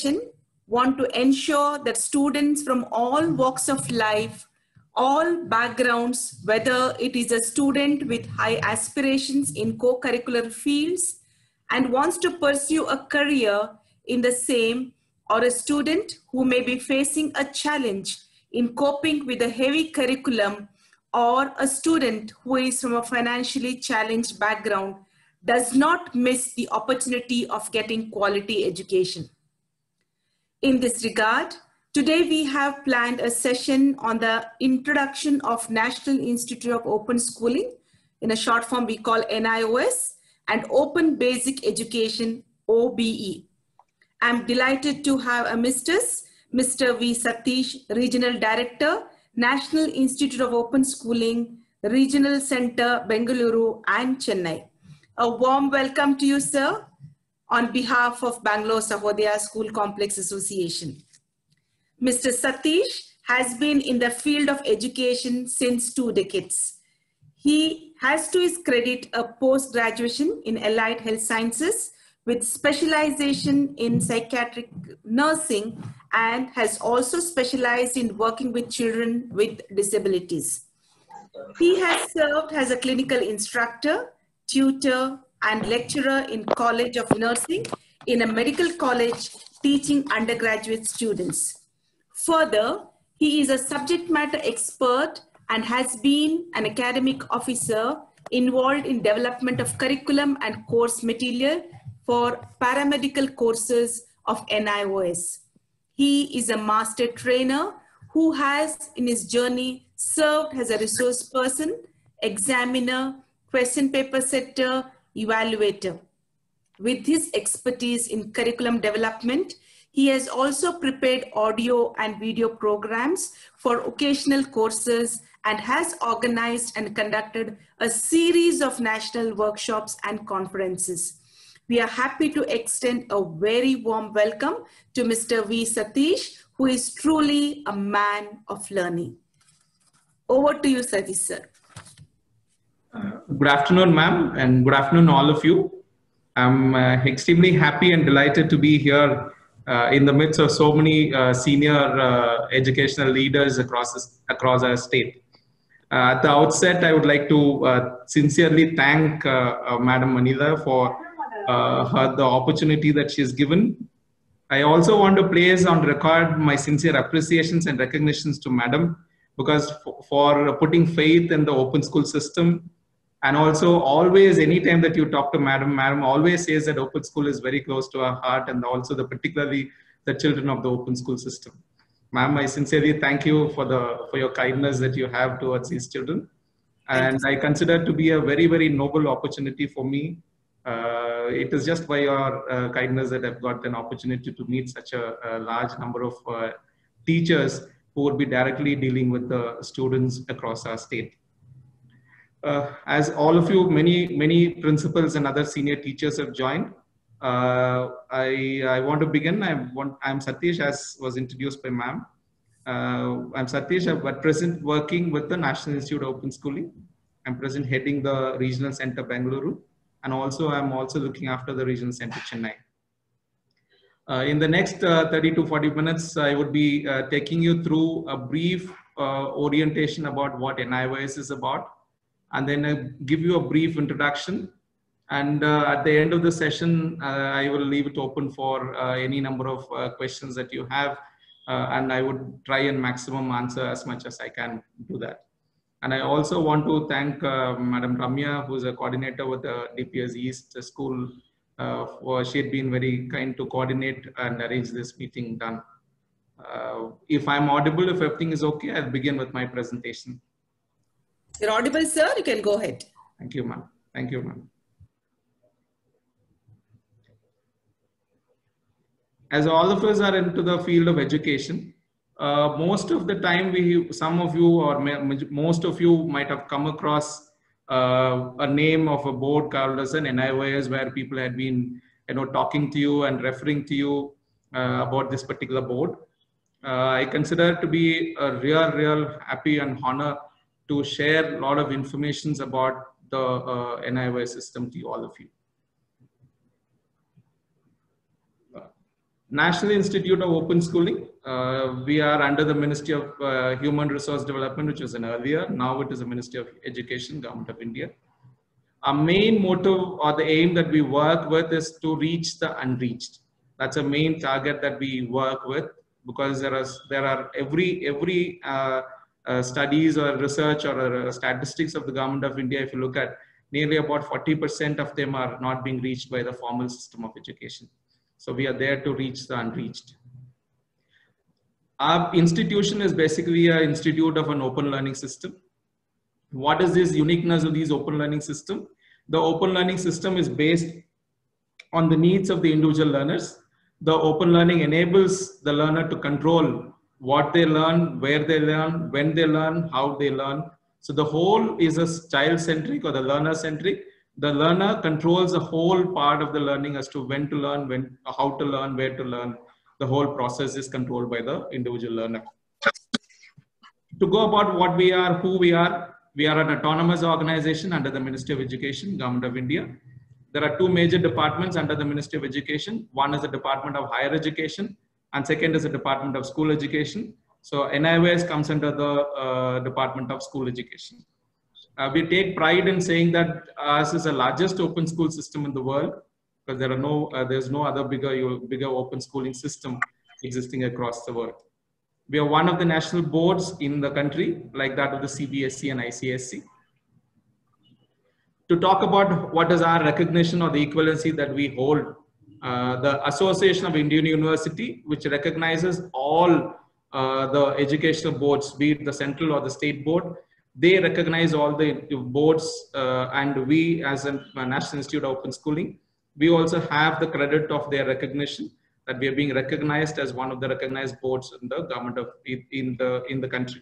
education want to ensure that students from all walks of life, all backgrounds, whether it is a student with high aspirations in co-curricular fields and wants to pursue a career in the same, or a student who may be facing a challenge in coping with a heavy curriculum, or a student who is from a financially challenged background, does not miss the opportunity of getting quality education. In this regard, today we have planned a session on the introduction of National Institute of Open Schooling, in a short form we call NIOS, and Open Basic Education, OBE. I'm delighted to have Mr. V. Satish, Regional Director, National Institute of Open Schooling, Regional Center, Bengaluru and Chennai. A warm welcome to you, sir, on behalf of Bangalore Sahodaya School Complex Association. Mr. Satish has been in the field of education since 2 decades. He has to his credit a post-graduation in allied health sciences with specialization in psychiatric nursing, and has also specialized in working with children with disabilities. He has served as a clinical instructor, tutor, and lecturer in College of Nursing in a medical college teaching undergraduate students. Further, he is a subject matter expert and has been an academic officer involved in development of curriculum and course material for paramedical courses of NIOS. He is a master trainer who has in his journey served as a resource person, examiner, question paper setter, evaluator. With his expertise in curriculum development, he has also prepared audio and video programs for occasional courses and has organized and conducted a series of national workshops and conferences. We are happy to extend a very warm welcome to Mr. V. Satish, who is truly a man of learning. Over to you, Satish, sir. Good afternoon, ma'am, and good afternoon, all of you. I'm extremely happy and delighted to be here in the midst of so many senior educational leaders across our state. At the outset, I would like to sincerely thank Madam Manila for the opportunity that she has given. I also want to place on record my sincere appreciations and recognitions to Madam, because for putting faith in the open school system, and also always, anytime that you talk to Madam always says that open school is very close to her heart, and also particularly the children of the open school system. Ma'am, I sincerely thank you for your kindness that you have towards these children. And I consider it to be a very, very noble opportunity for me. It is just by your kindness that I've got an opportunity to meet such a large number of teachers who would be directly dealing with the students across our state. As all of you, many principals and other senior teachers have joined. I want to begin. I'm Satish, as was introduced by ma'am. I'm Satish. I'm at present working with the National Institute of Open Schooling. I'm present heading the Regional Center Bengaluru, and also I'm also looking after the Regional Center Chennai. In the next 30 to 40 minutes, I would be taking you through a brief orientation about what NIOS is about, and then give you a brief introduction. And at the end of the session, I will leave it open for any number of questions that you have, and I would try and maximum answer as much as I can do that. And I also want to thank Madam Ramya, who is a coordinator with the DPS East School. She had been very kind to coordinate and arrange this meeting done. If I'm audible, if everything is okay, I'll begin with my presentation. You're audible, sir. You can go ahead. Thank you, ma'am. Thank you, ma'am. As all of us are into the field of education, most of the time some of you or most of you might have come across a name of a board called as an NIOS, where people had been talking to you and referring to you about this particular board. I consider it to be a real happy and honor to share a lot of information about the NIOS system to all of you. National Institute of Open Schooling. We are under the Ministry of Human Resource Development, which was an earlier. Now it is the Ministry of Education, Government of India. Our main motive or the aim that we work with is to reach the unreached. That's a main target that we work with, because there are every studies or research or statistics of the Government of India. If you look at, nearly about 40% of them are not being reached by the formal system of education. So we are there to reach the unreached. Our institution is basically an institute of an open learning system. What is this uniqueness of these open learning system? The open learning system is based on the needs of the individual learners. The open learning enables the learner to control what they learn, where they learn, when they learn, how they learn. So the whole is a child-centric or the learner-centric. The learner controls the whole part of the learning as to when to learn, how to learn, where to learn. The whole process is controlled by the individual learner. To go about what we are, who we are an autonomous organization under the Ministry of Education, Government of India. There are two major departments under the Ministry of Education. One is the Department of Higher Education, and second is the Department of School Education. So NIOS comes under the Department of School Education. We take pride in saying that ours is the largest open school system in the world, because there's no other bigger open schooling system existing across the world. We are one of the national boards in the country, like that of the CBSE and ICSE. To talk about what is our recognition or the equivalency that we hold, the Association of Indian University, which recognizes all the educational boards, be it the central or the state board, they recognize all the boards, and we as a National Institute of Open Schooling, we also have the credit of their recognition, that we are being recognized as one of the recognized boards in the government of in the country.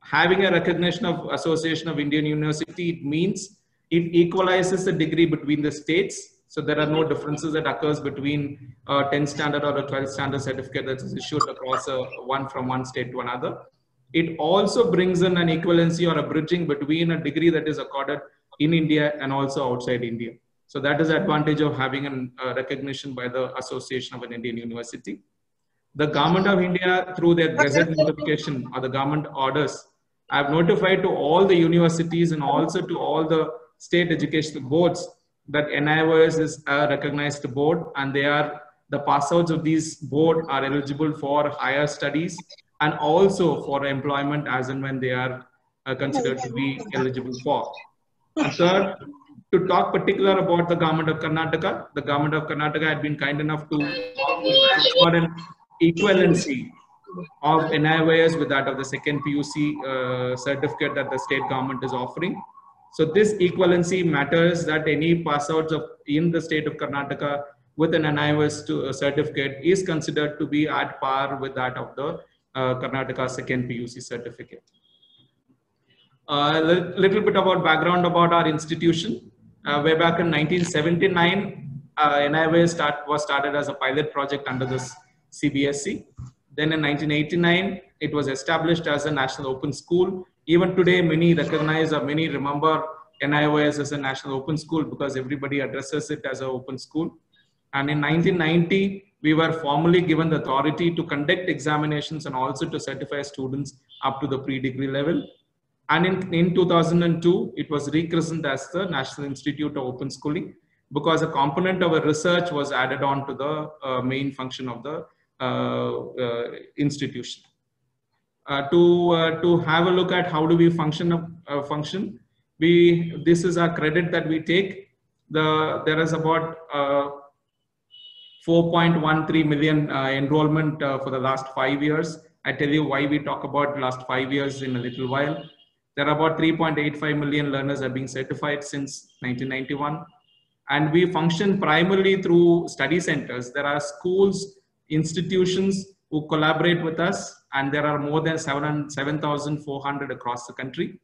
Having a recognition of Association of Indian University, it means it equalizes the degree between the states. So there are no differences that occurs between a 10th standard or a 12th standard certificate that is issued across from one state to another. It also brings in an equivalency or a bridging between a degree that is accorded in India and also outside India. So that is the advantage of having a recognition by the Association of an Indian University. The Government of India, through their Gazette notification or the government orders, have notified to all the universities and also to all the state educational boards that NIOS is a recognized board, and the passouts of these board are eligible for higher studies and also for employment as and when they are considered to be eligible for. And third, to talk particular about the Government of Karnataka, the Government of Karnataka had been kind enough to offer an equivalency of NIOS with that of the second PUC certificate that the state government is offering. So this equivalency matters, that any pass outs in the state of Karnataka with an NIOS certificate is considered to be at par with that of the Karnataka second PUC certificate. A little bit about background about our institution. Way back in 1979, NIOS was started as a pilot project under this CBSE. Then in 1989, it was established as a national open school. Even today, many recognize or many remember NIOS as a national open school because everybody addresses it as an open school. And in 1990, we were formally given the authority to conduct examinations and also to certify students up to the pre-degree level. And in 2002, it was rechristened as the National Institute of Open Schooling because a component of a research was added on to the main function of the institution. To have a look at how do we function, this is our credit that we take. There is about 4.13 million enrollment for the last 5 years. I tell you why we talk about last 5 years in a little while. There are about 3.85 million learners have been certified since 1991. And we function primarily through study centers. There are schools, institutions who collaborate with us, and there are more than 7,400 across the country.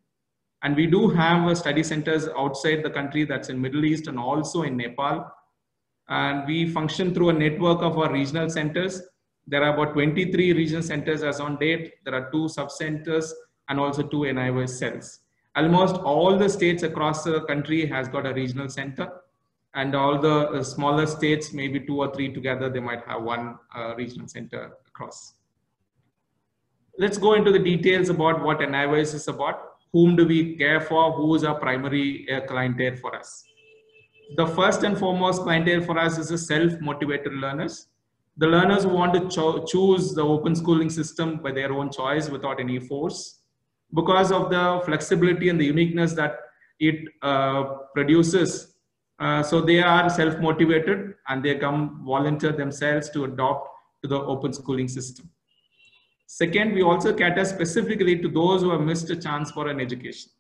And we do have study centers outside the country, that's in Middle East and also in Nepal. And we function through a network of our regional centers. There are about 23 regional centers as on date. There are 2 sub-centers and also 2 NIOS cells. Almost all the states across the country has got a regional center. And all the smaller states, maybe 2 or 3 together, they might have one regional center across. Let's go into the details about what NIOS is about. Whom do we care for? Who is our primary clientele for us? The first and foremost clientele for us is the self-motivated learners. The learners who want to choose the open schooling system by their own choice without any force, because of the flexibility and the uniqueness that it produces. So they are self-motivated and they come volunteer themselves to adopt to the open schooling system. Second, we also cater specifically to those who have missed a chance for an education.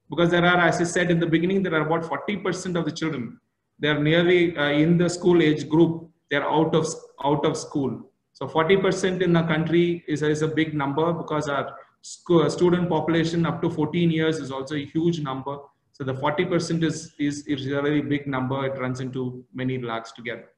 Because there are, as I said in the beginning, there are about 40% of the children, they're nearly in the school age group, they're out of school. So 40% in the country is a big number, because our student population up to 14 years is also a huge number. So the 40% is a really big number. It runs into many lakhs together.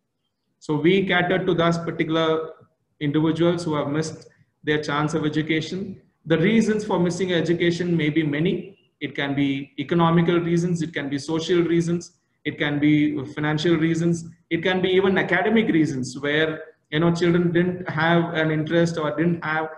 So we cater to those particular individuals who have missed their chance of education. The reasons for missing education may be many. It can be economical reasons, it can be social reasons, it can be financial reasons, it can be even academic reasons, where children didn't have an interest or didn't have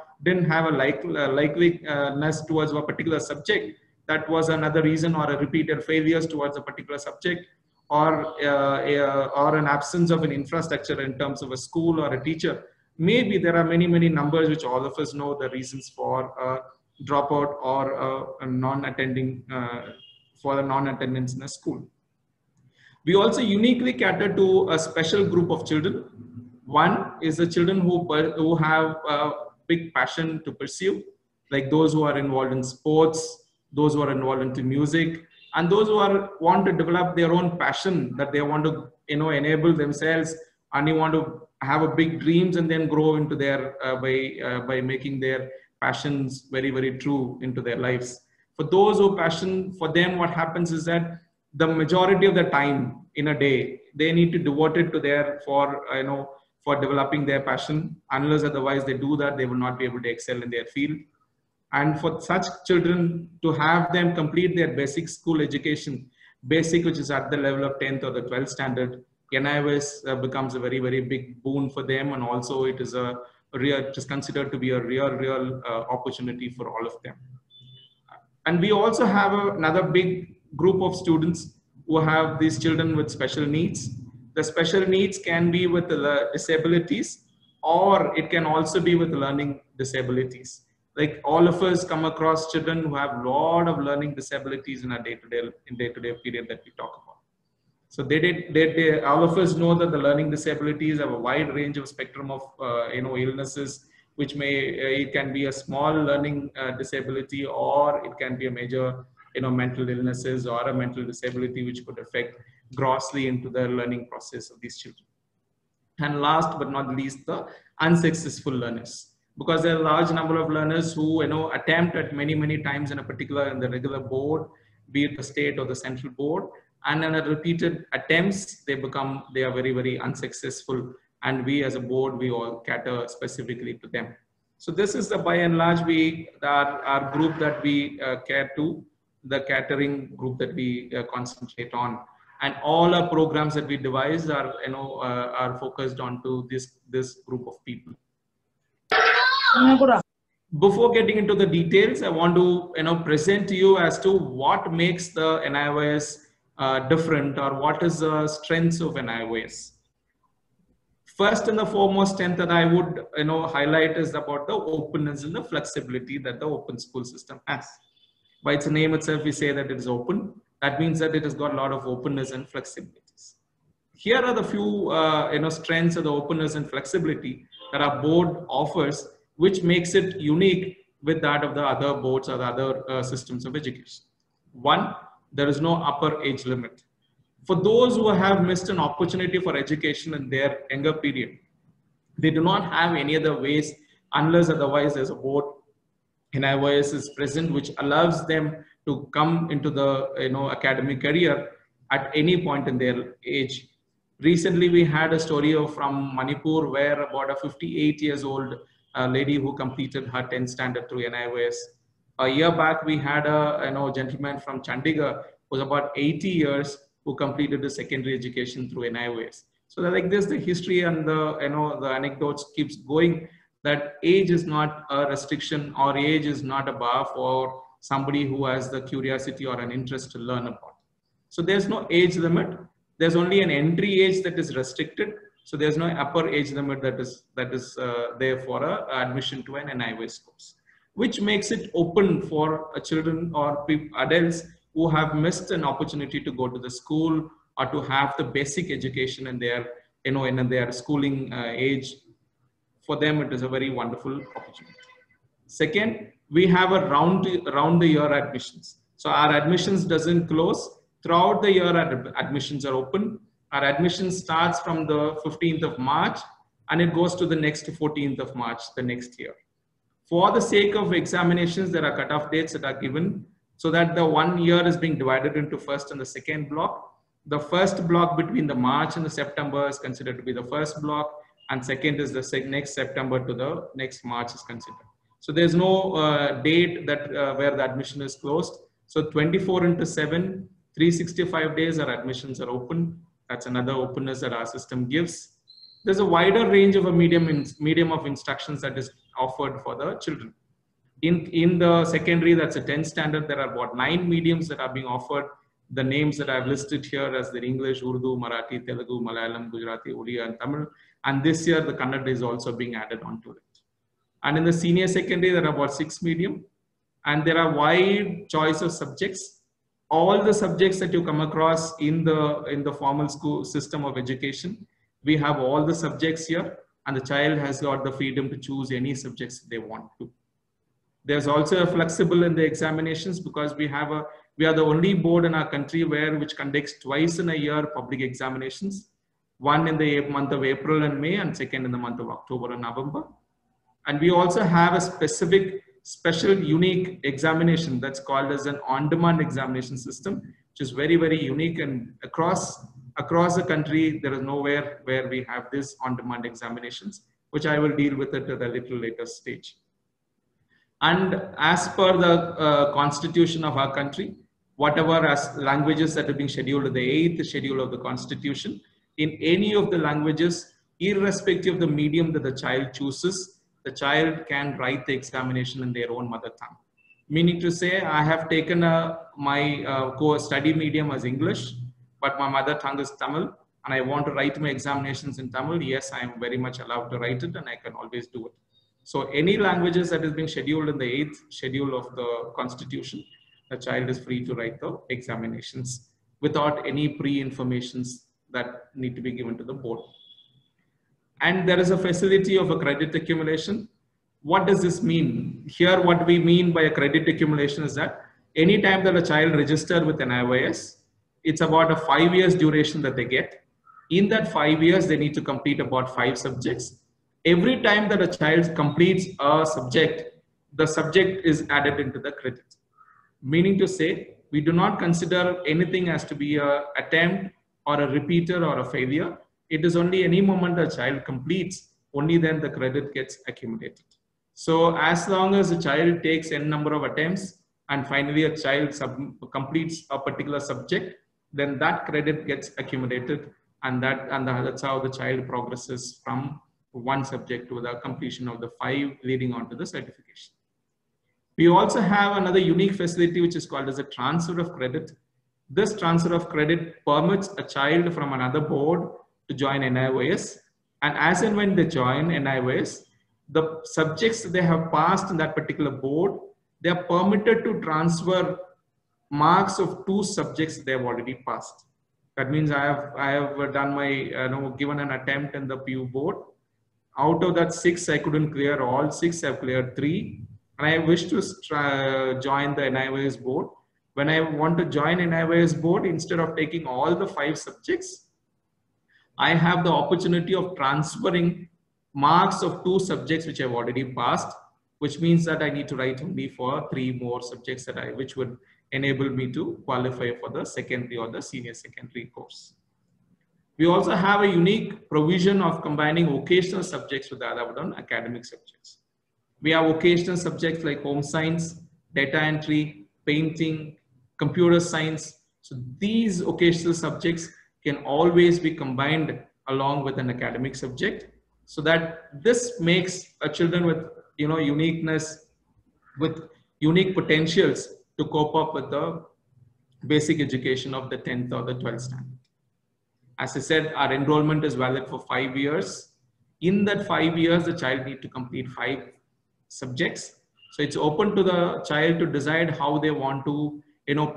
a likeliness towards a particular subject. That was another reason, or a repeated failures towards a particular subject, or an absence of an infrastructure in terms of a school or a teacher. Maybe there are many numbers which all of us know the reasons for dropout or a non-attending for the non-attendance in a school. We also uniquely cater to a special group of children. One is the children who have a big passion to pursue, like those who are involved in sports, those who are involved into music, and those who want to develop their own passion, that they want to enable themselves, and they want to have a big dreams and then grow into their by making their passions very true into their lives. For those who passion, for them what happens is that the majority of the time in a day they need to devote it to for developing their passion. Unless otherwise they do that, they will not be able to excel in their field. And for such children, to have them complete their basic school education, which is at the level of 10th or the 12th standard, NIOS becomes a very big boon for them, and also it is considered to be a real opportunity for all of them. And we also have another big group of students who have these children with special needs. The special needs can be with the disabilities, or it can also be with learning disabilities. Like all of us come across children who have a lot of learning disabilities in our day-to-day period that we talk about. So all of us know that the learning disabilities have a wide range of spectrum of illnesses, which it can be a small learning disability, or it can be a major mental illnesses or a mental disability which could affect grossly into the learning process of these children. And last but not least, the unsuccessful learners, because there are a large number of learners who attempt at many times in the regular board, be it the state or the central board, and in a repeated attempts they are very unsuccessful, and we as a board, we all cater specifically to them. So this is the by and large our group that we care to, the catering group that we concentrate on, and all our programs that we devise are focused onto this group of people. Before getting into the details, I want to present to you as to what makes the NIOS different, or what is the strengths of NIOS. First and the foremost strength that I would highlight is about the openness and the flexibility that the open school system has. By its name itself, we say that it is open. That means that it has got a lot of openness and flexibilities. Here are the few strengths of the openness and flexibility that our board offers, which makes it unique with that of the other boards or the other systems of education. One, there is no upper age limit. For those who have missed an opportunity for education in their younger period, they do not have any other ways, unless otherwise there's a board NIOS is present, which allows them to come into the academic career at any point in their age. Recently, we had a story from Manipur, where about a 58 years old lady who completed her 10th standard through NIOS. A year back, we had a gentleman from Chandigarh who was about 80 years, who completed the secondary education through NIOS. So like this, the history and the, the anecdotes keeps going, that age is not a restriction, or age is not a bar for somebody who has the curiosity or an interest to learn about. So there's no age limit. There's only an entry age that is restricted. So there's no upper age limit that is there for admission to an NIOS course, which makes it open for children or adults who have missed an opportunity to go to the school or to have the basic education in their, in their schooling age. For them, it is a very wonderful opportunity. Second, we have a round the year admissions. So our admissions doesn't close. Throughout the year, admissions are open. Our admission starts from the 15th of March and it goes to the next 14th of March the next year. For the sake of examinations, there are cutoff dates that are given so that the 1 year is being divided into first and the second block. The first block between the March and the September is considered to be the first block, and second is the next September to the next March is considered. So there's no date that where the admission is closed. So 24/7, 365 days our admissions are open. That's another openness that our system gives. There's a wider range of a medium of instructions that is offered for the children. In the secondary, that's a 10th standard, there are about 9 mediums that are being offered. The names that I've listed here as the English, Urdu, Marathi, Telugu, Malayalam, Gujarati, Odia, and Tamil. And this year, the Kannada is also being added onto it. And in the senior secondary, there are about 6 medium. And there are wide choice of subjects. All the subjects that you come across in the formal school system of education, we have all the subjects here. And the child has got the freedom to choose any subjects they want to. There's also a flexible in the examinations, because we are the only board in our country which conducts twice in a year public examinations. One in the month of April and May, and second in the month of October and November. And we also have a special unique examination that's called as an on-demand examination system, which is very, very unique, and across the country, there is nowhere where we have this on-demand examinations, which I will deal with it at a little later stage. And as per the constitution of our country, whatever as languages that have been scheduled in the 8th schedule of the constitution, in any of the languages, irrespective of the medium that the child chooses, the child can write the examination in their own mother tongue. Meaning to say, I have taken my core study medium as English, but my mother tongue is Tamil, and I want to write my examinations in Tamil. Yes, I am very much allowed to write it, and I can always do it. So any languages that has been scheduled in the 8th schedule of the constitution, the child is free to write the examinations without any pre-informations that need to be given to the board. And there is a facility of a credit accumulation. What does this mean? Here, what we mean by a credit accumulation is that any time that a child registers with an NIOS, it's about a 5 years duration that they get. In that 5 years, they need to complete about 5 subjects. Every time that a child completes a subject, the subject is added into the credit. Meaning to say, we do not consider anything as to be an attempt or a repeater or a failure. It is only any moment a child completes, only then the credit gets accumulated. So as long as a child takes n number of attempts and finally a child completes a particular subject, then that credit gets accumulated, and that's how the child progresses from one subject to the completion of the 5 leading on to the certification. We also have another unique facility which is called as a transfer of credit. This transfer of credit permits a child from another board to join NIOS, and as and when they join NIOS, the subjects they have passed in that particular board, they are permitted to transfer marks of 2 subjects they have already passed. That means I have done my given an attempt in the PU board. Out of that 6, I couldn't clear all 6. I've cleared 3, and I wish to join the NIOS board. When I want to join NIOS board, instead of taking all the 5 subjects, I have the opportunity of transferring marks of 2 subjects which I've already passed, which means that I need to write only for 3 more subjects which would enable me to qualify for the secondary or the senior secondary course. We also have a unique provision of combining vocational subjects with other academic subjects. We have vocational subjects like home science, data entry, painting, computer science, So these occasional subjects can always be combined along with an academic subject, so that this makes a children with uniqueness, with unique potentials to cope up with the basic education of the 10th or the 12th standard. As I said, our enrollment is valid for 5 years. In that 5 years, the child need to complete 5 subjects. So it's open to the child to decide how they want to,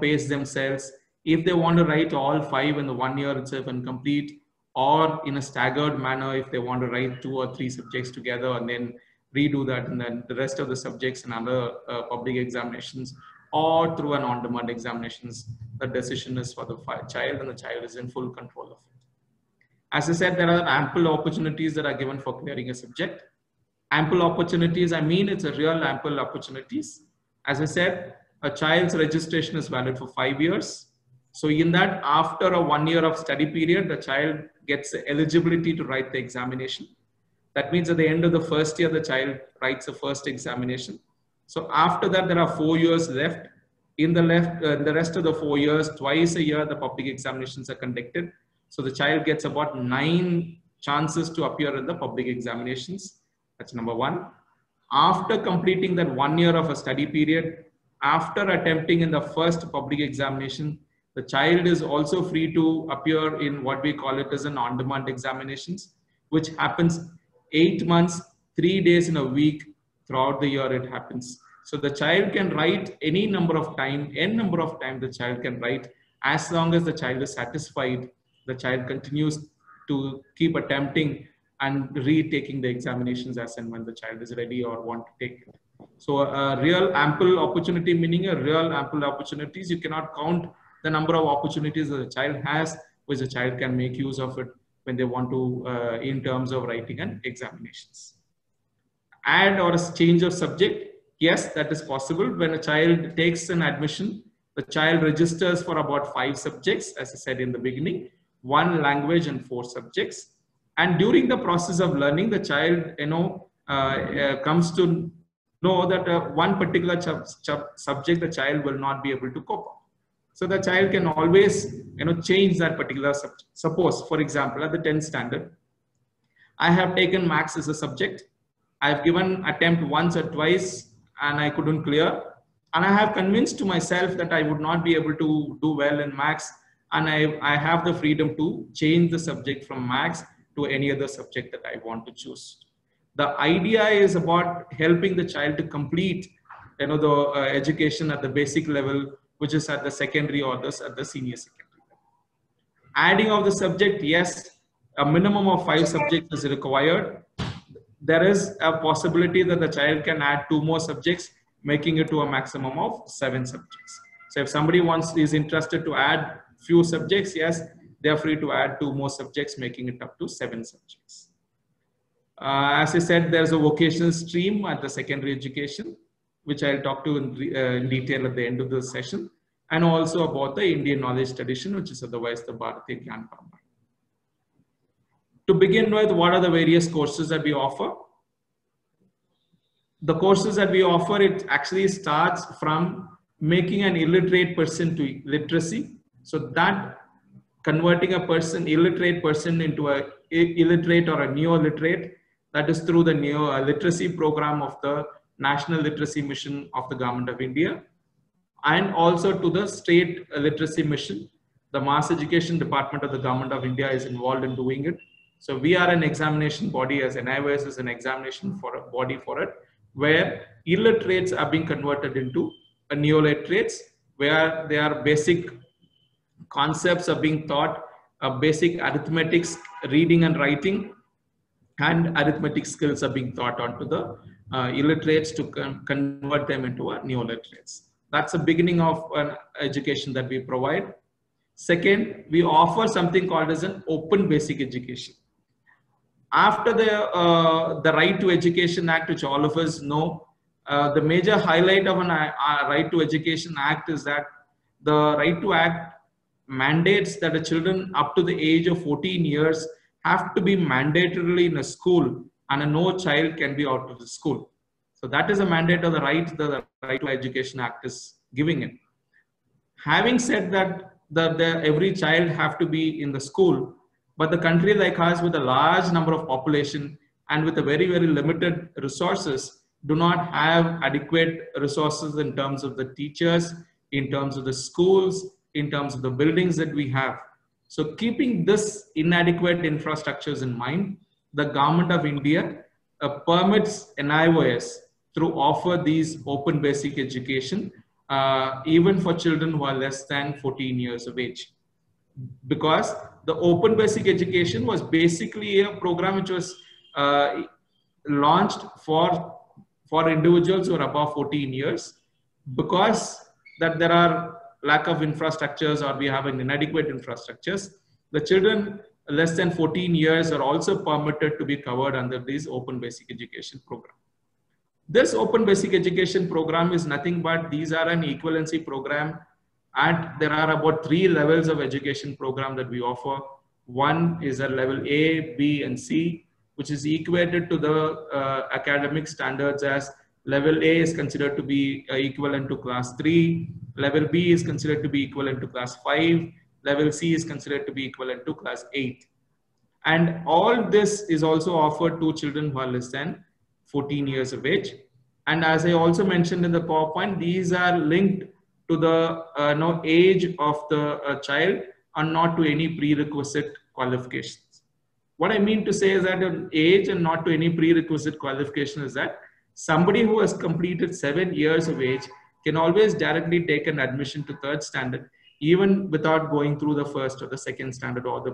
pace themselves. If they want to write all 5 in the 1 year itself and complete, or in a staggered manner, if they want to write 2 or 3 subjects together and then redo that, and then the rest of the subjects in other public examinations, or through an on-demand examinations, the decision is for the child, and the child is in full control of it. As I said, there are ample opportunities that are given for clearing a subject. Ample opportunities, I mean, it's a real ample opportunities. As I said, a child's registration is valid for 5 years. So in that, after a 1 year of study period, the child gets the eligibility to write the examination. That means at the end of the first year, the child writes the first examination. So after that, there are 4 years left. In the rest of the 4 years, twice a year, the public examinations are conducted. So the child gets about 9 chances to appear in the public examinations. That's number 1. After completing that 1 year of a study period, after attempting in the first public examination, the child is also free to appear in what we call it as an on-demand examinations, which happens 8 months, 3 days in a week throughout the year it happens. So the child can write any number of time, n number of time the child can write, as long as the child is satisfied. The child continues to keep attempting and retaking the examinations as and when the child is ready or want to take it. So a real ample opportunity, meaning a real ample opportunities. You cannot count the number of opportunities that the child has, which the child can make use of it when they want to, in terms of writing and examinations. Add or a change of subject. Yes, that is possible. When a child takes an admission, the child registers for about 5 subjects, as I said in the beginning, 1 language and 4 subjects. And during the process of learning, the child, comes to know that one particular subject the child will not be able to cope up. So the child can always, change that particular subject. Suppose, for example, at the 10th standard, I have taken maths as a subject. I've given attempt once or twice and I couldn't clear. And I have convinced to myself that I would not be able to do well in maths. And I have the freedom to change the subject from maths to any other subject that I want to choose. The idea is about helping the child to complete, the education at the basic level, which is at the secondary or at the senior secondary level. Adding of the subject, yes, a minimum of 5 subjects is required. There is a possibility that the child can add 2 more subjects, making it to a maximum of 7 subjects. So if somebody is interested to add few subjects, yes, they are free to add 2 more subjects, making it up to 7 subjects. As I said, there's a vocational stream at the secondary education, which I'll talk to in detail at the end of the session, and also about the Indian knowledge tradition, which is otherwise the Bharatiya Gyan Parampara. To begin with, what are the various courses that we offer? The courses that we offer, it actually starts from making an illiterate person to literacy. So that converting a illiterate person into a illiterate or a neo-literate, that is through the neo-literacy program of the National Literacy Mission of the Government of India, and also to the State Literacy Mission. The Mass Education Department of the Government of India is involved in doing it. So we are an examination body, as NIOS is an examination body for it, where illiterates are being converted into a neo-literates, where their basic concepts are being taught, basic arithmetics, reading and writing, and arithmetic skills are being taught onto the illiterates to convert them into a neo-literates. That's the beginning of an education that we provide. Second, we offer something called as an open basic education. After the Right to Education Act, which all of us know, the major highlight of an Right to Education Act is that the Right to Act mandates that the children up to the age of 14 years have to be mandatorily in a school, and no child can be out of the school. So that is a mandate of the Right to Education Act is giving it. Having said that, that every child have to be in the school. But the country like ours with a large number of population and with a very, very limited resources do not have adequate resources in terms of the teachers, in terms of the schools, in terms of the buildings that we have. So keeping this inadequate infrastructures in mind, the government of India permits NIOS to offer these open basic education even for children who are less than 14 years of age. Because the open basic education was basically a program which was launched for individuals who are above 14 years, because that there are lack of infrastructures or we have an inadequate infrastructures. The children less than 14 years are also permitted to be covered under this open basic education program. This open basic education program is nothing but these are an equivalency program, and there are about 3 levels of education program that we offer. One is a level A, B, and C, which is equated to the academic standards as level A is considered to be equivalent to class 3, level B is considered to be equivalent to class 5, level C is considered to be equivalent to class 8. And all this is also offered to children who are less than 14 years of age. And as I also mentioned in the PowerPoint, these are linked to the age of the child and not to any prerequisite qualifications. What I mean to say is that an age and not to any prerequisite qualification is that somebody who has completed 7 years of age can always directly take an admission to 3rd standard, even without going through the 1st or the 2nd standard or the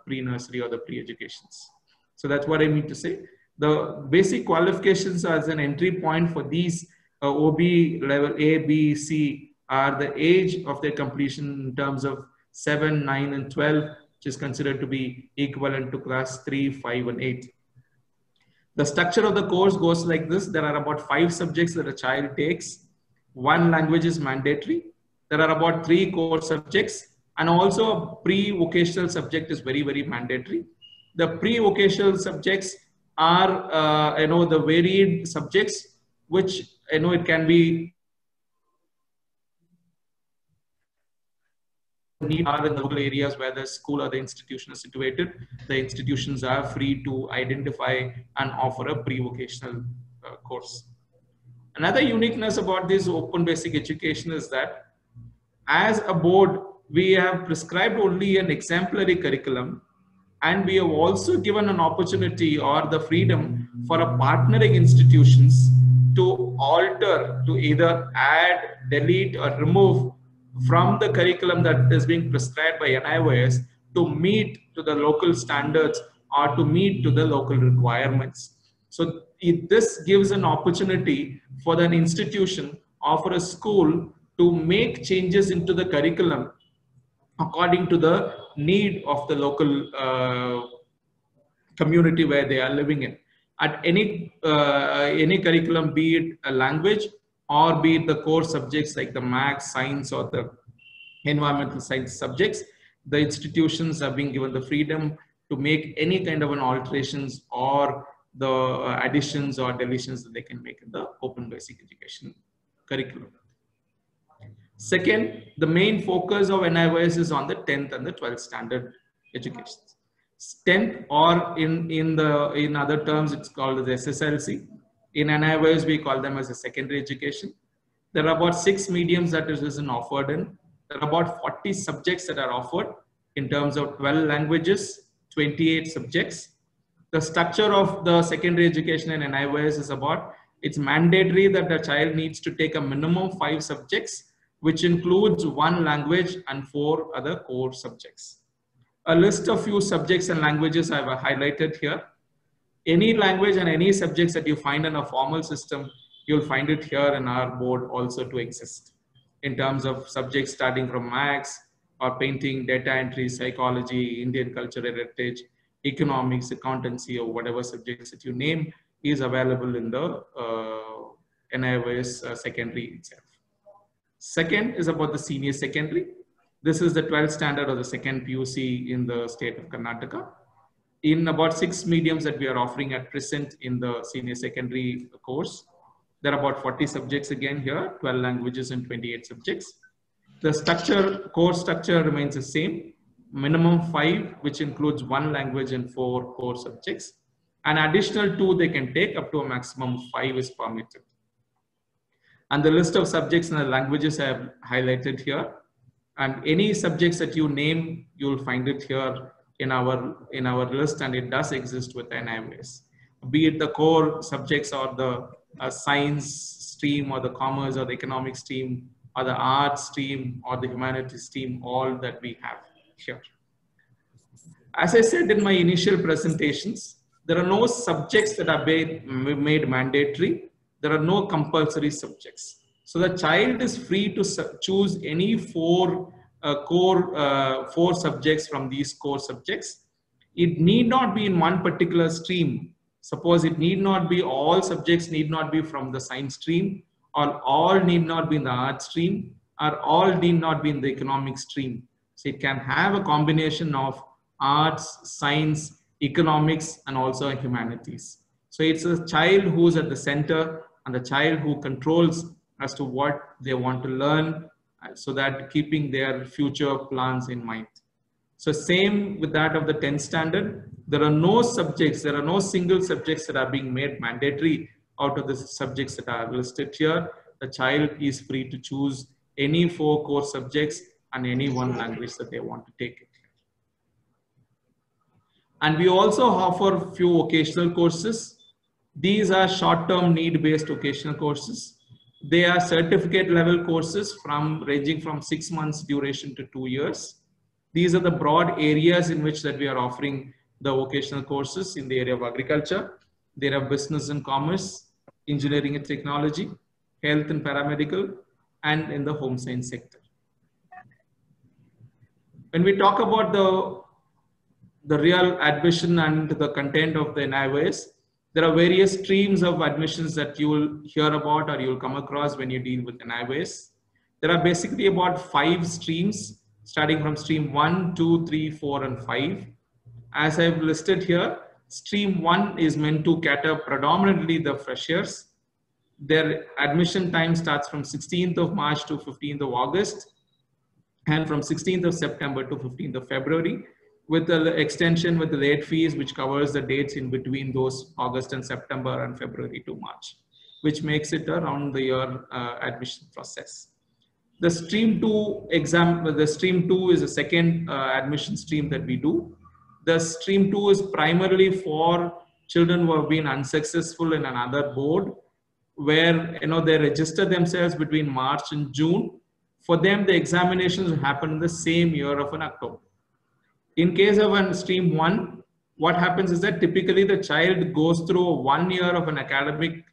pre-nursery or the pre-educations. So that's what I mean to say. The basic qualifications as an entry point for these OBE level A, B, C are the age of their completion in terms of 7, 9, and 12, which is considered to be equivalent to class 3, 5, and 8. The structure of the course goes like this. There are about 5 subjects that a child takes. 1 language is mandatory. There are about 3 core subjects, and also a pre-vocational subject is very, very mandatory. The pre-vocational subjects are, the varied subjects, which, it can be need are in the local areas where the school or the institution is situated. The institutions are free to identify and offer a pre-vocational course. Another uniqueness about this open basic education is that as a board, we have prescribed only an exemplary curriculum, and we have also given an opportunity or the freedom for a partnering institutions to alter, to either add, delete, or remove from the curriculum that is being prescribed by NIOS to meet to the local standards or to meet to the local requirements. So this gives an opportunity for an institution or for a school to make changes into the curriculum according to the need of the local community where they are living in. At any curriculum, be it a language or be it the core subjects like the maths, science, or the environmental science subjects, the institutions are being given the freedom to make any kind of an alterations or the additions or deletions that they can make in the open basic education curriculum. Second, the main focus of NIOS is on the 10th and the 12th standard education. 10th, or in other terms, it's called the SSLC. In NIOS, we call them as a secondary education. There are about 6 mediums that is offered in. There are about 40 subjects that are offered in terms of 12 languages, 28 subjects. The structure of the secondary education in NIOS is about, it's mandatory that the child needs to take a minimum 5 subjects, which includes 1 language and 4 other core subjects. A list of few subjects and languages I have highlighted here. Any language and any subjects that you find in a formal system, you'll find it here in our board also to exist. In terms of subjects starting from maths or painting, data entry, psychology, Indian cultural heritage, economics, accountancy, or whatever subjects that you name is available in the NIOS secondary itself. Second is about the senior secondary. This is the 12th standard or the second PUC in the state of Karnataka. In about 6 mediums that we are offering at present in the senior secondary course, there are about 40 subjects again here, 12 languages and 28 subjects. The structure, course structure remains the same. Minimum 5, which includes 1 language and 4 core subjects. An additional 2 they can take, up to a maximum of 5 is permitted. And the list of subjects and the languages I have highlighted here. And any subjects that you name, you'll find it here in our list, and it does exist with NIOS. Be it the core subjects or the science stream or the commerce or the economics stream or the arts stream or the humanities stream, all that we have here. As I said in my initial presentations, there are no subjects that are made mandatory. There are no compulsory subjects. So the child is free to choose any 4 subjects from these core subjects. It need not be in one particular stream. Suppose it need not be, all subjects need not be from the science stream, or all need not be in the art stream, or all need not be in the economic stream. So it can have a combination of arts, science, economics, and also humanities. So it's a child who's at the center and the child who controls as to what they want to learn, so that keeping their future plans in mind. So same with that of the 10th standard. There are no subjects, there are no single subjects that are being made mandatory out of the subjects that are listed here. The child is free to choose any 4 core subjects and any 1 language that they want to take it. And we also offer few vocational courses. These are short-term need-based vocational courses. They are certificate level courses ranging from 6 months duration to 2 years. These are the broad areas in which that we are offering the vocational courses in the area of agriculture. There are business and commerce, engineering and technology, health and paramedical, and in the home science sector. When we talk about the real admission and the content of the NIOS, there are various streams of admissions that you will hear about or you will come across when you deal with NIOS. There are basically about 5 streams, starting from stream 1, 2, 3, 4, and 5. As I've listed here, stream 1 is meant to cater predominantly the freshers. Their admission time starts from 16th of March to 15th of August, and from 16th of September to 15th of February, with the extension with the late fees, which covers the dates in between those August and September and February to March, which makes it a round the year admission process. The stream 2 exam, the stream 2 is a second admission stream that we do. The stream 2 is primarily for children who have been unsuccessful in another board, where they register themselves between March and June. For them, the examinations happen in the same year of an October. In case of an stream 1, what happens is that typically the child goes through 1 year of an academic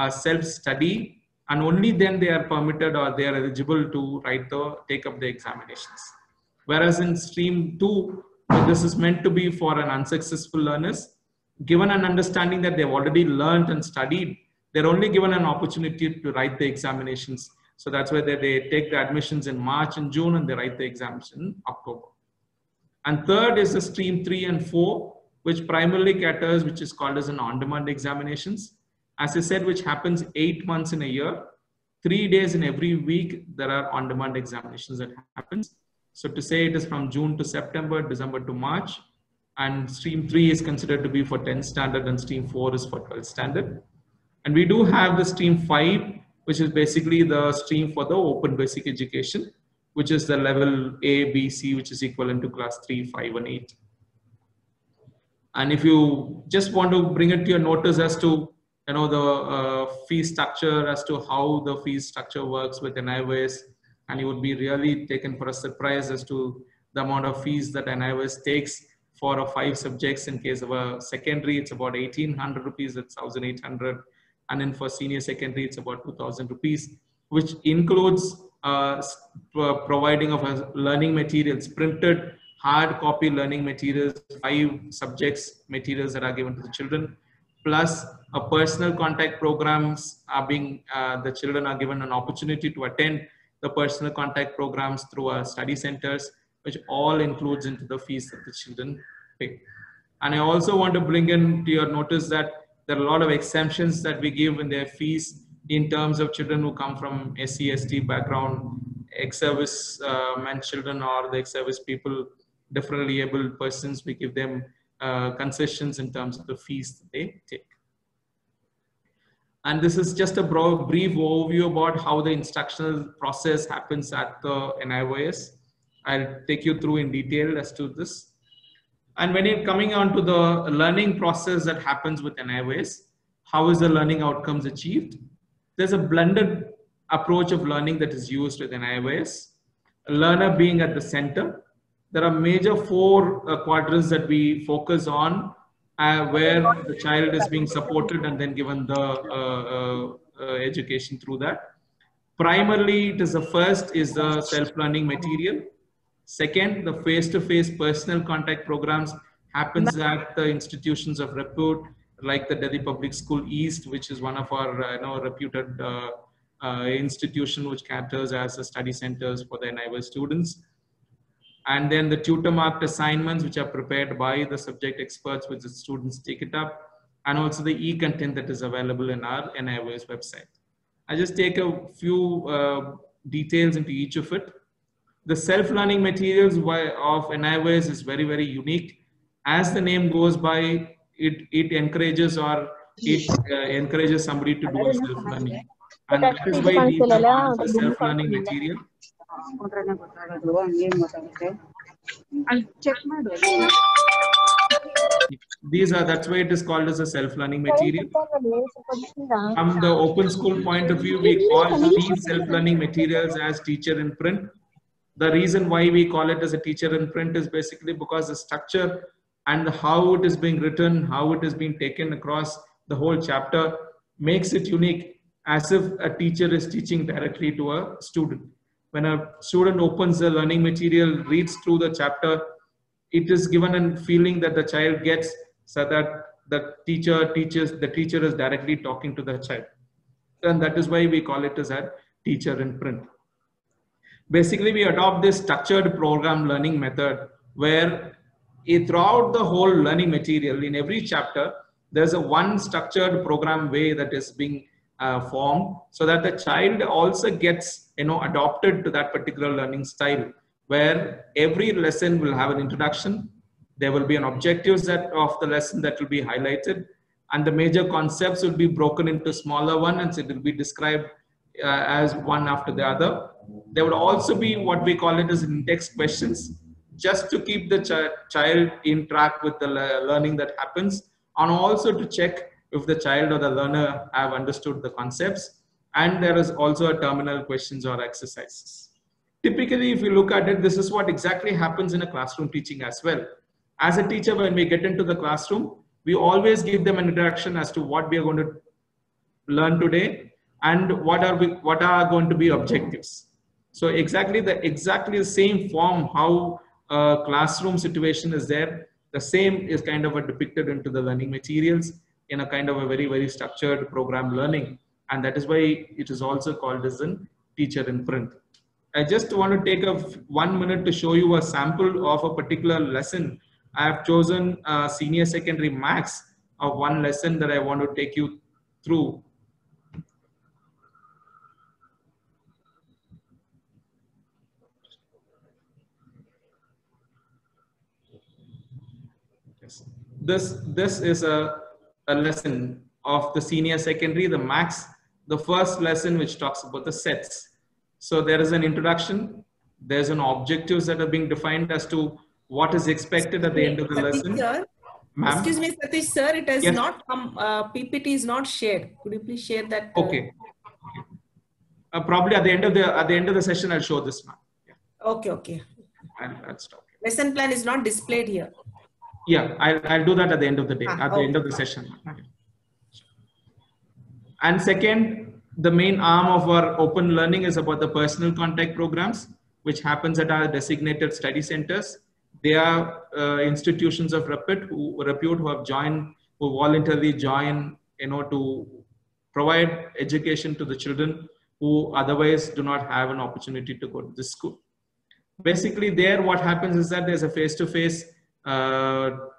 self-study, and only then they are permitted or they are eligible to take up the examinations. Whereas in stream 2, this is meant to be for an unsuccessful learners, given an understanding that they've already learned and studied, they're only given an opportunity to write the examinations. So that's why they take the admissions in March and June and they write the exams in October. And third is the stream 3 and 4, which primarily caters, which is called as an on-demand examinations. As I said, which happens 8 months in a year, 3 days in every week, there are on-demand examinations that happens. So to say it is from June to September, December to March, and stream 3 is considered to be for 10th standard and stream 4 is for 12th standard. And we do have the stream 5, which is basically the stream for the open basic education, which is the level A, B, C, which is equivalent to class 3, 5, and 8. And if you just want to bring it to your notice as to the fee structure, as to how the fee structure works with NIOS, and you would be really taken for a surprise as to the amount of fees that NIOS takes for 5 subjects. In case of a secondary, it's about 1,800 rupees, that's 1,800. And then for senior secondary, it's about 2,000 rupees, which includes providing of learning materials, printed hard copy learning materials, 5 subjects materials that are given to the children, plus a personal contact programs are being, the children are given an opportunity to attend the personal contact programs through our study centers, which all includes into the fees that the children pay. And I also want to bring in to your notice that there are a lot of exemptions that we give in their fees in terms of children who come from SC/ST background, ex-service men children or the ex-service people, differently abled persons, we give them concessions in terms of the fees that they take. And this is just a brief overview about how the instructional process happens at the NIOS. I'll take you through in detail as to this. And when you're coming on to the learning process that happens with NIOS, how is the learning outcomes achieved? There's a blended approach of learning that is used with NIOS. A learner being at the center. There are major four quadrants that we focus on, where the child is being supported and then given the education through that. Primarily, it is the first is the self-learning material. Second, the face-to-face personal contact programs happens at the institutions of repute, like the Delhi Public School East, which is one of our reputed institution which caters as a study centers for the NIOS students. And then the tutor marked assignments, which are prepared by the subject experts, which the students take it up, and also the e-content that is available in our NIOS website. I just take a few details into each of it. The self-learning materials of NIOS is very, very unique. As the name goes by, it encourages encourages somebody to do a self-learning. And that is why these are called as a self-learning material. I'll check my door. That's why it is called as a self-learning material. From the open school point of view, we call these self-learning materials as teacher in print. The reason why we call it as a teacher in print is basically because the structure and how it is being written, how it is being taken across the whole chapter makes it unique, as if a teacher is teaching directly to a student. When a student opens the learning material, reads through the chapter, it is given a feeling that the child gets, so that the teacher is directly talking to the child. And that is why we call it as a teacher in print. Basically, we adopt this structured program learning method where throughout the whole learning material, in every chapter, there's a one structured program way that is being formed, so that the child also gets adopted to that particular learning style, where every lesson will have an introduction. There will be an objectives of the lesson that will be highlighted, and the major concepts will be broken into smaller ones, and it will be described as one after the other. There would also be what we call it as in-text questions, just to keep the child in track with the learning that happens, and also to check if the child or the learner have understood the concepts. And there is also a terminal questions or exercises. Typically, if you look at it, this is what exactly happens in a classroom teaching as well. As a teacher, when we get into the classroom, we always give them an introduction as to what we are going to learn today and what are going to be objectives. So exactly the same form how a classroom situation is there, the same is kind of depicted into the learning materials in a kind of a very, very structured program learning. And that is why it is also called as a teacher in print. I just want to take 1 minute to show you a sample of a particular lesson. I have chosen senior secondary maths of one lesson that I want to take you through. This is a lesson of the senior secondary, the maths, the first lesson which talks about the sets. So there is an introduction, there's an objectives that are being defined as to what is expected at the end of the lesson. Excuse me, Satish sir, it has not come, PPT is not shared. Could you please share that? Okay. Probably at the end of the session, I'll show this now. Yeah. Okay. I'll stop. Lesson plan is not displayed here. Yeah, I'll do that at the end of the day, the end of the session. And second, the main arm of our open learning is about the personal contact programs, which happens at our designated study centers. They are institutions of repute who have joined, who voluntarily join, to provide education to the children who otherwise do not have an opportunity to go to this school. Basically, there what happens is that there's a face-to-face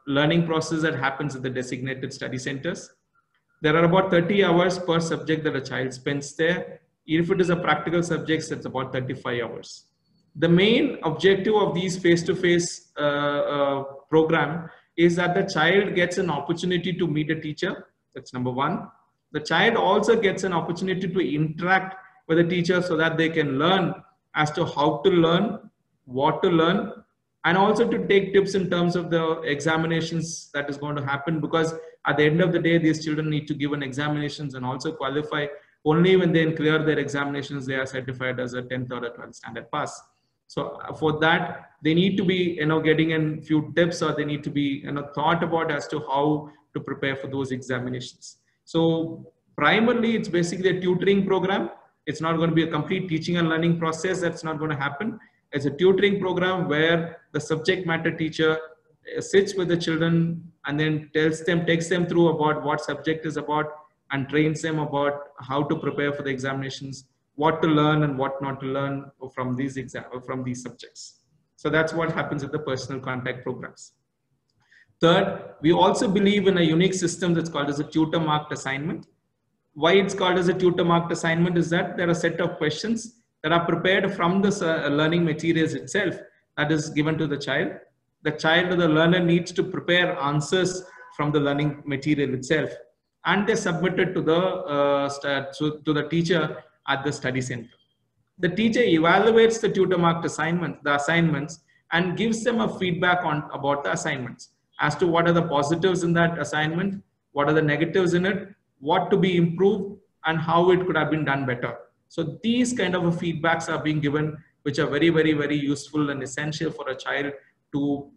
learning process that happens at the designated study centers. There are about 30 hours per subject that a child spends there. If it is a practical subject, it's about 35 hours. The main objective of these face-to-face program is that the child gets an opportunity to meet a teacher. That's number one. The child also gets an opportunity to interact with the teacher so that they can learn as to how to learn, what to learn, and also to take tips in terms of the examinations that is going to happen, because at the end of the day, these children need to give an examinations and also qualify. Only when they clear their examinations, they are certified as a 10th or a 12th standard pass. So for that, they need to be, getting in few tips, or they need to be, thought about as to how to prepare for those examinations. So primarily, it's basically a tutoring program. It's not going to be a complete teaching and learning process. That's not going to happen. It's a tutoring program where the subject matter teacher sits with the children and then takes them through about what subject is about, and trains them about how to prepare for the examinations, what to learn and what not to learn from these subjects. So that's what happens with the personal contact programs. Third, we also believe in a unique system that's called as a tutor marked assignment. Why it's called as a tutor marked assignment is that there are a set of questions that are prepared from the learning materials itself that is given to the child. The child or the learner needs to prepare answers from the learning material itself, and they're submitted to the teacher at the study center. The teacher evaluates the tutor marked assignments, and gives them a feedback about the assignments as to what are the positives in that assignment, what are the negatives in it, what to be improved, and how it could have been done better. So these kind of feedbacks are being given, which are very, very, very useful and essential for a child to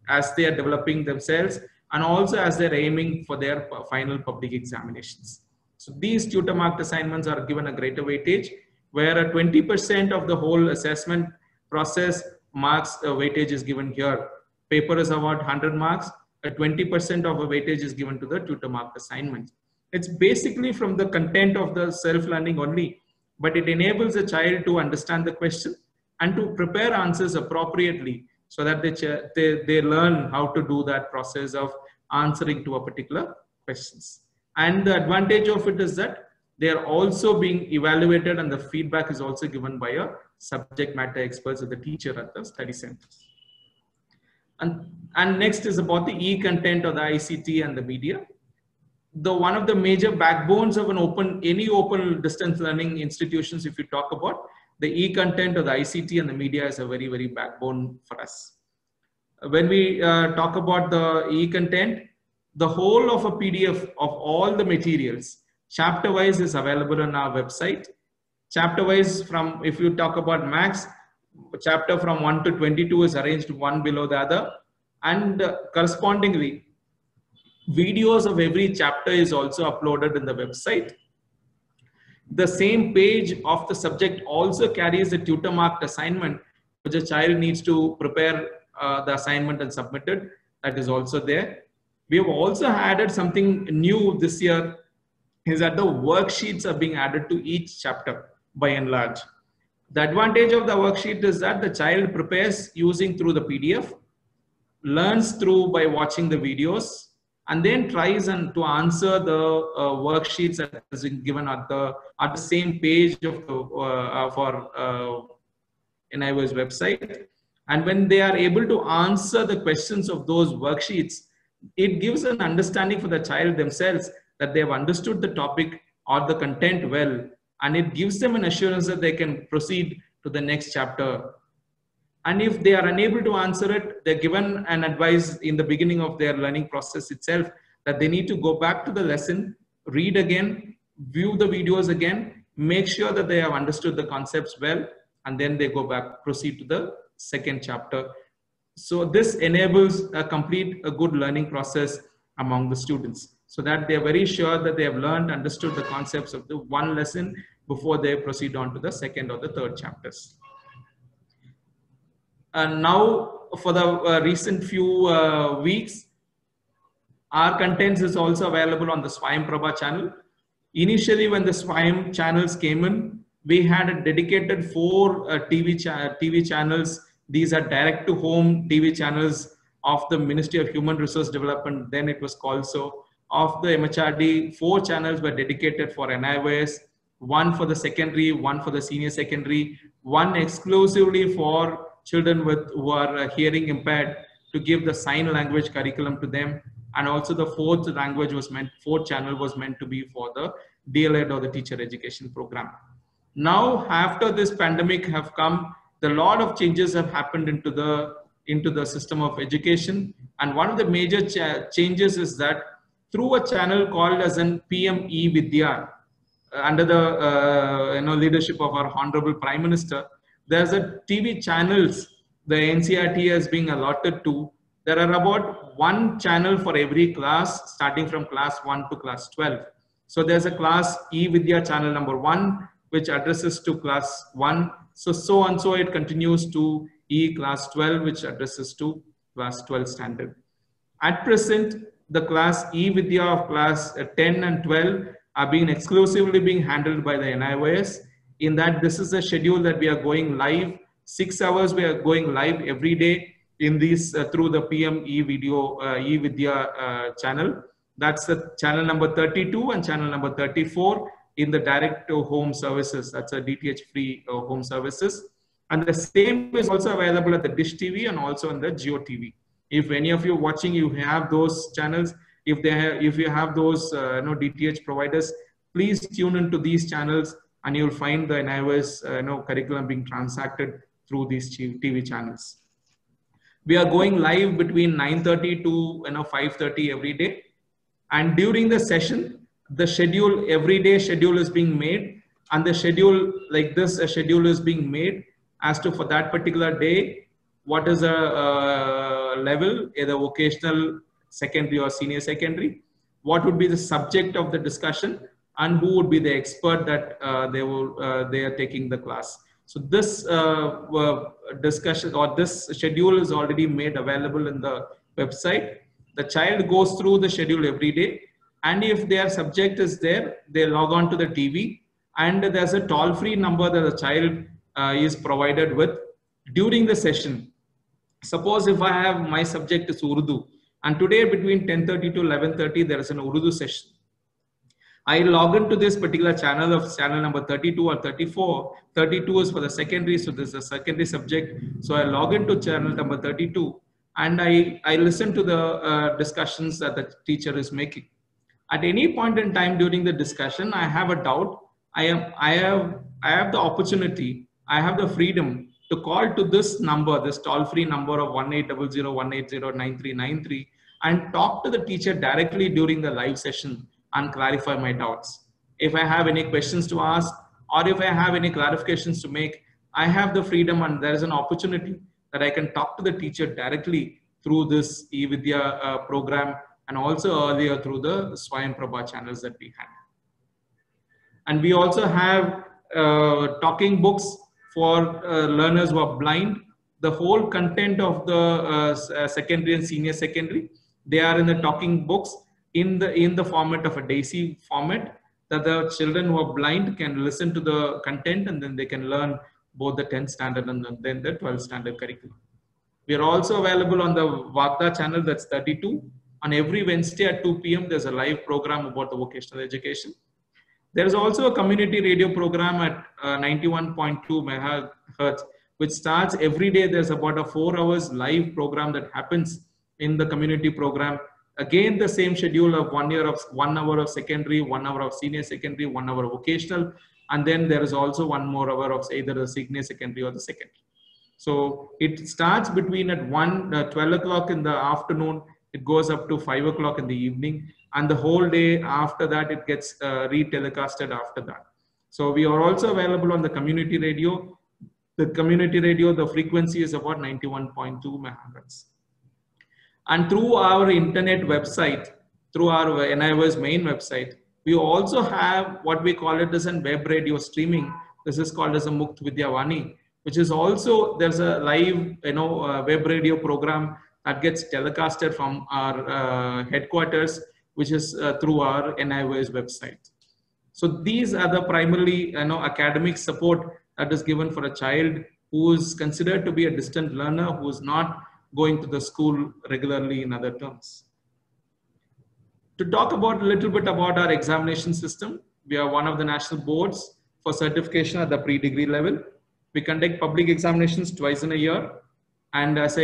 as they are developing themselves, and also as they're aiming for their final public examinations. So these tutor marked assignments are given a greater weightage, where a 20% of the whole assessment process marks weightage is given here. Paper is about 100 marks. A 20% of a weightage is given to the tutor marked assignment. It's basically from the content of the self-learning only, but it enables the child to understand the question and to prepare answers appropriately, so that they learn how to do that process of answering to a particular questions. And the advantage of it is that they are also being evaluated, and the feedback is also given by a subject matter experts or the teacher at the study centers. And next is about the e-content or the ICT and the media. One of the major backbones of any open distance learning institutions, if you talk about, the e-content or the ICT and the media is a very, very backbone for us. When we talk about the e-content, the whole of a PDF of all the materials, chapter-wise, is available on our website. Chapter-wise, if you talk about maths, chapter from 1 to 22 is arranged one below the other, and correspondingly, videos of every chapter is also uploaded in the website. The same page of the subject also carries a tutor marked assignment, which a child needs to prepare the assignment and submit it. That is also there. We have also added something new this year, is that the worksheets are being added to each chapter by and large. The advantage of the worksheet is that the child prepares through the PDF, learns through by watching the videos, and then tries to answer the worksheets that is given at the same page of the NIOS website. And when they are able to answer the questions of those worksheets, it gives an understanding for the child themselves that they have understood the topic or the content well, and it gives them an assurance that they can proceed to the next chapter. And if they are unable to answer it, they're given an advice in the beginning of their learning process itself that they need to go back to the lesson, read again, view the videos again, make sure that they have understood the concepts well, and then they go back, proceed to the second chapter. So this enables a good learning process among the students, so that they are very sure that they have learned, understood the concepts of the one lesson before they proceed on to the second or the third chapters. And now for the recent few weeks, our contents is also available on the Swayam Prabha channel. Initially, when the Swayam channels came in, we had a dedicated 4 TV channels. These are direct to home TV channels of the Ministry of Human Resource Development. Then it was called so. Of the MHRD, 4 channels were dedicated for NIOS. one for the secondary, one for the senior secondary, one exclusively for children who are hearing impaired, to give the sign language curriculum to them. And also the fourth channel was meant to be for the DLED or the teacher education program. Now, after this pandemic have come, a lot of changes have happened into the system of education. And one of the major changes is that through a channel called as an PM E-Vidya, under the leadership of our Honorable Prime Minister, there's a TV channels the NCRT has been allotted to. There are about one channel for every class, starting from class 1 to class 12. So there's a class E-Vidya channel number 1, which addresses to class 1. So it continues to E class 12, which addresses to class 12 standard. At present, the class E-Vidya of class 10 and 12 are being exclusively being handled by the NIOS. In that, this is a schedule that we are going live. 6 hours we are going live every day in these through the PM E-Vidya channel. That's the channel number 32 and channel number 34 in the direct to home services. That's a DTH free home services. And the same is also available at the Dish TV and also on the Jio TV. If any of you watching, you have those channels, if you have those DTH providers, please tune into these channels and you'll find the NIOS curriculum being transacted through these TV channels. We are going live between 9:30 to 5:30 every day. And during the session, the schedule, everyday schedule is being made, and the schedule like this, a schedule is being made as to for that particular day, what is a level, either vocational, secondary or senior secondary, what would be the subject of the discussion, and who would be the expert that they are taking the class. So this discussion or this schedule is already made available in the website. The child goes through the schedule every day, and if their subject is there, they log on to the TV, and there's a toll-free number that the child is provided with during the session. Suppose if I have my subject is Urdu, and today between 10:30 to 11:30 there is an Urdu session. I log into this particular channel of channel number 32 or 34. 32 is for the secondary, so this is a secondary subject. So I log into channel number 32 and I listen to the discussions that the teacher is making. At any point in time during the discussion, I have a doubt. I have the opportunity, I have the freedom to call to this number, this toll-free number of 1800-180-9393 and talk to the teacher directly during the live session and clarify my doubts. If I have any questions to ask, or if I have any clarifications to make, I have the freedom and there is an opportunity that I can talk to the teacher directly through this E-Vidya program and also earlier through the Swayam Prabha channels that we had. And we also have talking books for learners who are blind. The whole content of the secondary and senior secondary, they are in the talking books in the format of a DAISY format, that the children who are blind can listen to the content and then they can learn both the 10th standard and then the 12th standard curriculum. We are also available on the Vagda channel, that's 32. On every Wednesday at 2 p.m. there's a live program about the vocational education. There is also a community radio program at 91.2 megahertz, which starts every day. There's about a 4 hours live program that happens in the community program. Again, the same schedule of 1 hour of secondary, 1 hour of senior secondary, 1 hour of vocational, and then there is also 1 more hour of either the senior secondary or the secondary. So it starts between at 12 o'clock in the afternoon, it goes up to 5 o'clock in the evening, and the whole day after that it gets re-telecasted after that. So we are also available on the community radio. The community radio, the frequency is about 91.2 megahertz. And through our internet website, through our NIOS main website, we also have what we call it as a web radio streaming. This is called as a Mukt Vidyavani, which is also, there's a live web radio program that gets telecasted from our headquarters, which is through our NIOS website. So these are the primarily academic support that is given for a child who is considered to be a distant learner, who is not going to the school regularly, in other terms. To talk about a little bit about our examination system, We are one of the national boards for certification at the pre-degree level. We conduct public examinations twice in a year. And as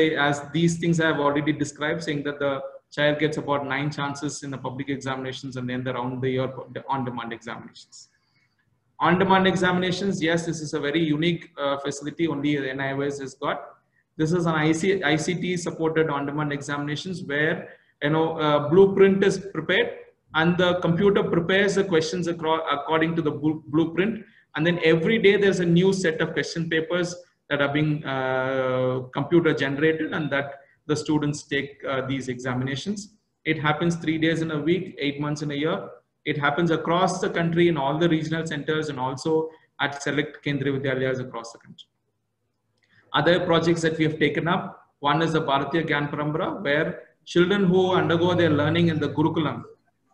these things I have already described, saying that the child gets about 9 chances in the public examinations and then the round the year on-demand examinations. On-demand examinations, yes, this is a very unique facility only the NIOS has got. This is an ICT supported on-demand examinations where blueprint is prepared and the computer prepares the questions according to the blueprint, and then every day there's a new set of question papers that are being computer generated, and that the students take these examinations. It happens 3 days in a week, 8 months in a year. It happens across the country in all the regional centers and also at select Kendriya Vidyalayas across the country. Other projects that we have taken up, one is the Bharatiya Gyan Parambara, where children who undergo their learning in the Gurukulam,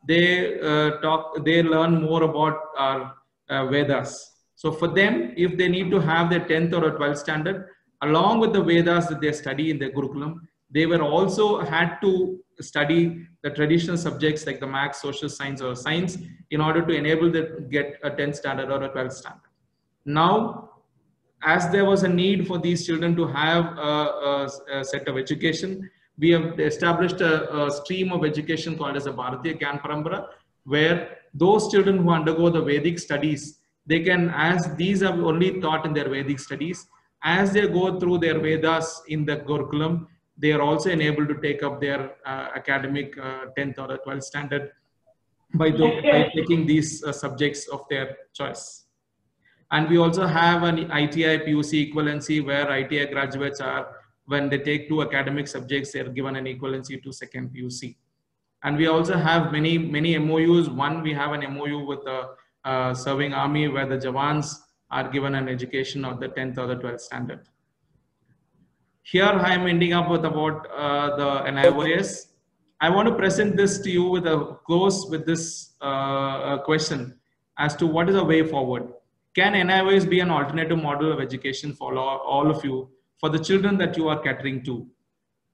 they learn more about our Vedas. So for them, if they need to have their 10th or 12th standard, along with the Vedas that they study in their Gurukulam, they were also had to study the traditional subjects like the maths, social science or science in order to enable them to get a 10th standard or a 12th standard. Now, as there was a need for these children to have a set of education, we have established a stream of education called as a Bharatiya Gyan Parambara, where those children who undergo the Vedic studies, they can, as these are only taught in their Vedic studies, as they go through their Vedas in the Gurukulam, they are also enabled to take up their academic 10th or 12th standard by taking these subjects of their choice. And we also have an ITI PUC equivalency where ITI graduates are, when they take 2 academic subjects, they are given an equivalency to second PUC. And we also have many MOUs. One, we have an MOU with the serving army where the Jawans are given an education of the 10th or the 12th standard. Here I am ending up with about the NIOS. I want to present this to you with this question as to what is the way forward. Can NIOS be an alternative model of education for all of you, for the children that you are catering to?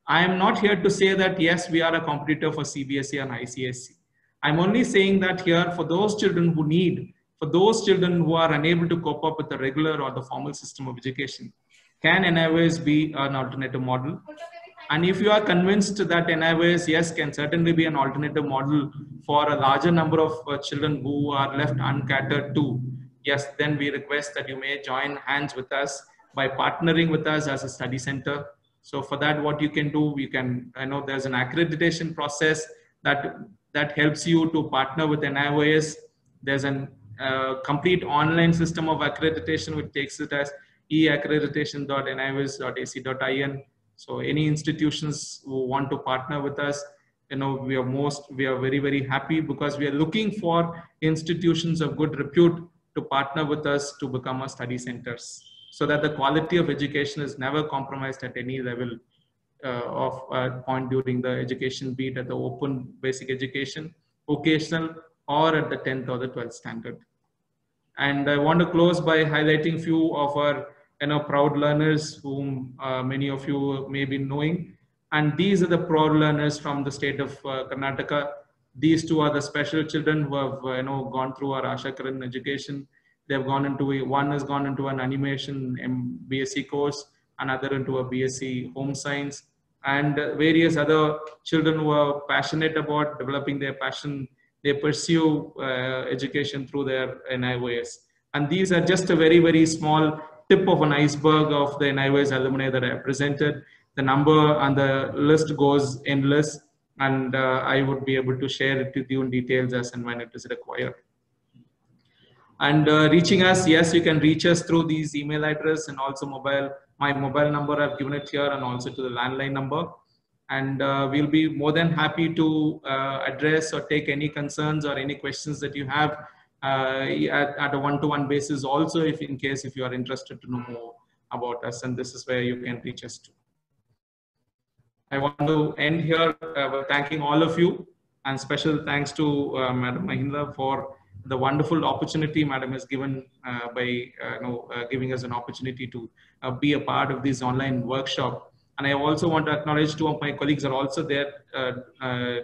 I am not here to say that, yes, we are a competitor for CBSE and ICSE. I'm only saying that here for those children who need, for those children who are unable to cope up with the regular or the formal system of education, can NIOS be an alternative model? And if you are convinced that NIOS, yes, can certainly be an alternative model for a larger number of children who are left uncatered to, yes, then we request that you may join hands with us by partnering with us as a study center. So for that, what you can do, I know there's an accreditation process that helps you to partner with NIOS. There's a complete online system of accreditation, which takes it as eaccreditation.nios.ac.in. So any institutions who want to partner with us, we are very, very happy, because we are looking for institutions of good repute to partner with us to become our study centers, so that the quality of education is never compromised at any level of point during the education, be it at the open basic education, vocational, or at the 10th or the 12th standard. And I want to close by highlighting few of our proud learners whom many of you may be knowing. And these are the proud learners from the state of Karnataka. These 2 are the special children who have gone through our Asha Karan education. They have gone into one has gone into an animation BSc course, another into a BSc home science, and various other children who are passionate about developing their passion. They pursue education through their NIOS. And these are just a very, very small tip of an iceberg of the NIOS alumni that I presented. The number and the list goes endless, and I would be able to share it with you in details as and when it is required. And reaching us, yes, you can reach us through these email address and also my mobile number, I've given it here, and also to the landline number. And we'll be more than happy to address or take any concerns or any questions that you have at a one-to-one basis also, if you are interested to know more about us, and this is where you can reach us to. I want to end here by thanking all of you, and special thanks to Madam Mahindra for the wonderful opportunity Madam has given by giving us an opportunity to be a part of this online workshop. And I also want to acknowledge 2 of my colleagues are also there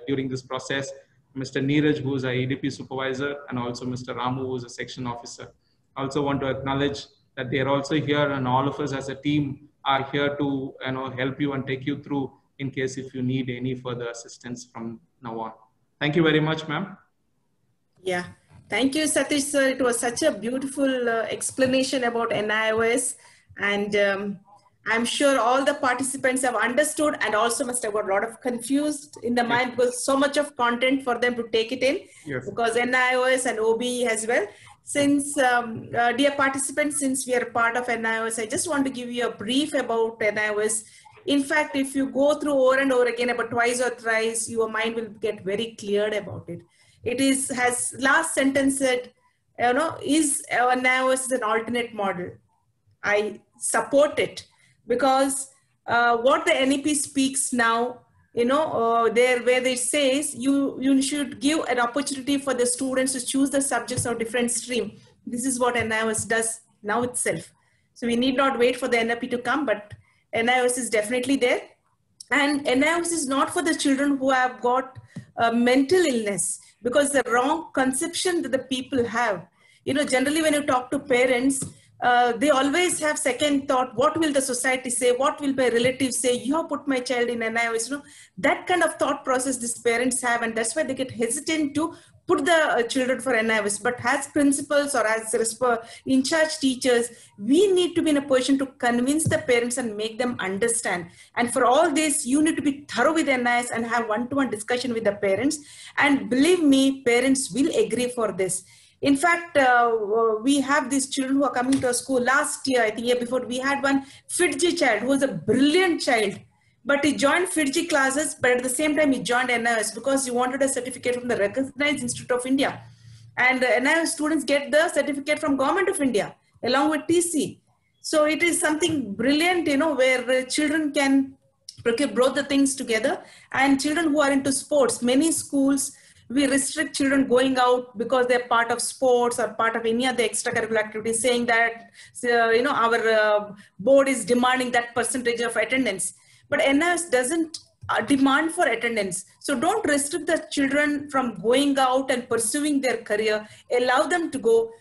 during this process. Mr. Neeraj, who is our EDP supervisor, and also Mr. Ramu, who is a section officer. I also want to acknowledge that they are also here, and all of us as a team are here to help you and take you through in case if you need any further assistance from now on. Thank you very much, ma'am. Yeah, thank you, Satish sir. It was such a beautiful explanation about NIOS, and I'm sure all the participants have understood and also must have got a lot of confused in the mind because so much of content for them to take it in. Yes. Because NIOS and OBE as well. Since, dear participants, since we are part of NIOS, I just want to give you a brief about NIOS. In fact, if you go through over and over again about twice or thrice, your mind will get very cleared about it. It is, has last sentence said, is NIOS an alternate model? I support it because what the NEP speaks now, there where it says you should give an opportunity for the students to choose the subjects of different stream. This is what NIOS does now itself. So we need not wait for the NEP to come, but NIOS is definitely there. And NIOS is not for the children who have got mental illness, because the wrong conception that the people have. Generally when you talk to parents, they always have second thought, what will the society say? What will my relatives say? You have put my child in NIOS. That kind of thought process these parents have, and that's why they get hesitant to put the children for NIOS. But as principals or as in-charge teachers, we need to be in a position to convince the parents and make them understand. And for all this, you need to be thorough with NIOS and have one-to-one discussion with the parents. And believe me, parents will agree for this. In fact, we have these children who are coming to our school. Last year, I think year before, we had one Fiji child who was a brilliant child. But he joined Fiji classes, but at the same time, he joined NIOS because he wanted a certificate from the recognized Institute of India. And NIOS students get the certificate from Government of India, along with TC. So it is something brilliant, where children can brought the things together. And children who are into sports, many schools, we restrict children going out because they're part of sports or part of any other extracurricular activities, saying that, our board is demanding that percentage of attendance. But NIOS doesn't demand for attendance. So don't restrict the children from going out and pursuing their career. Allow them to go.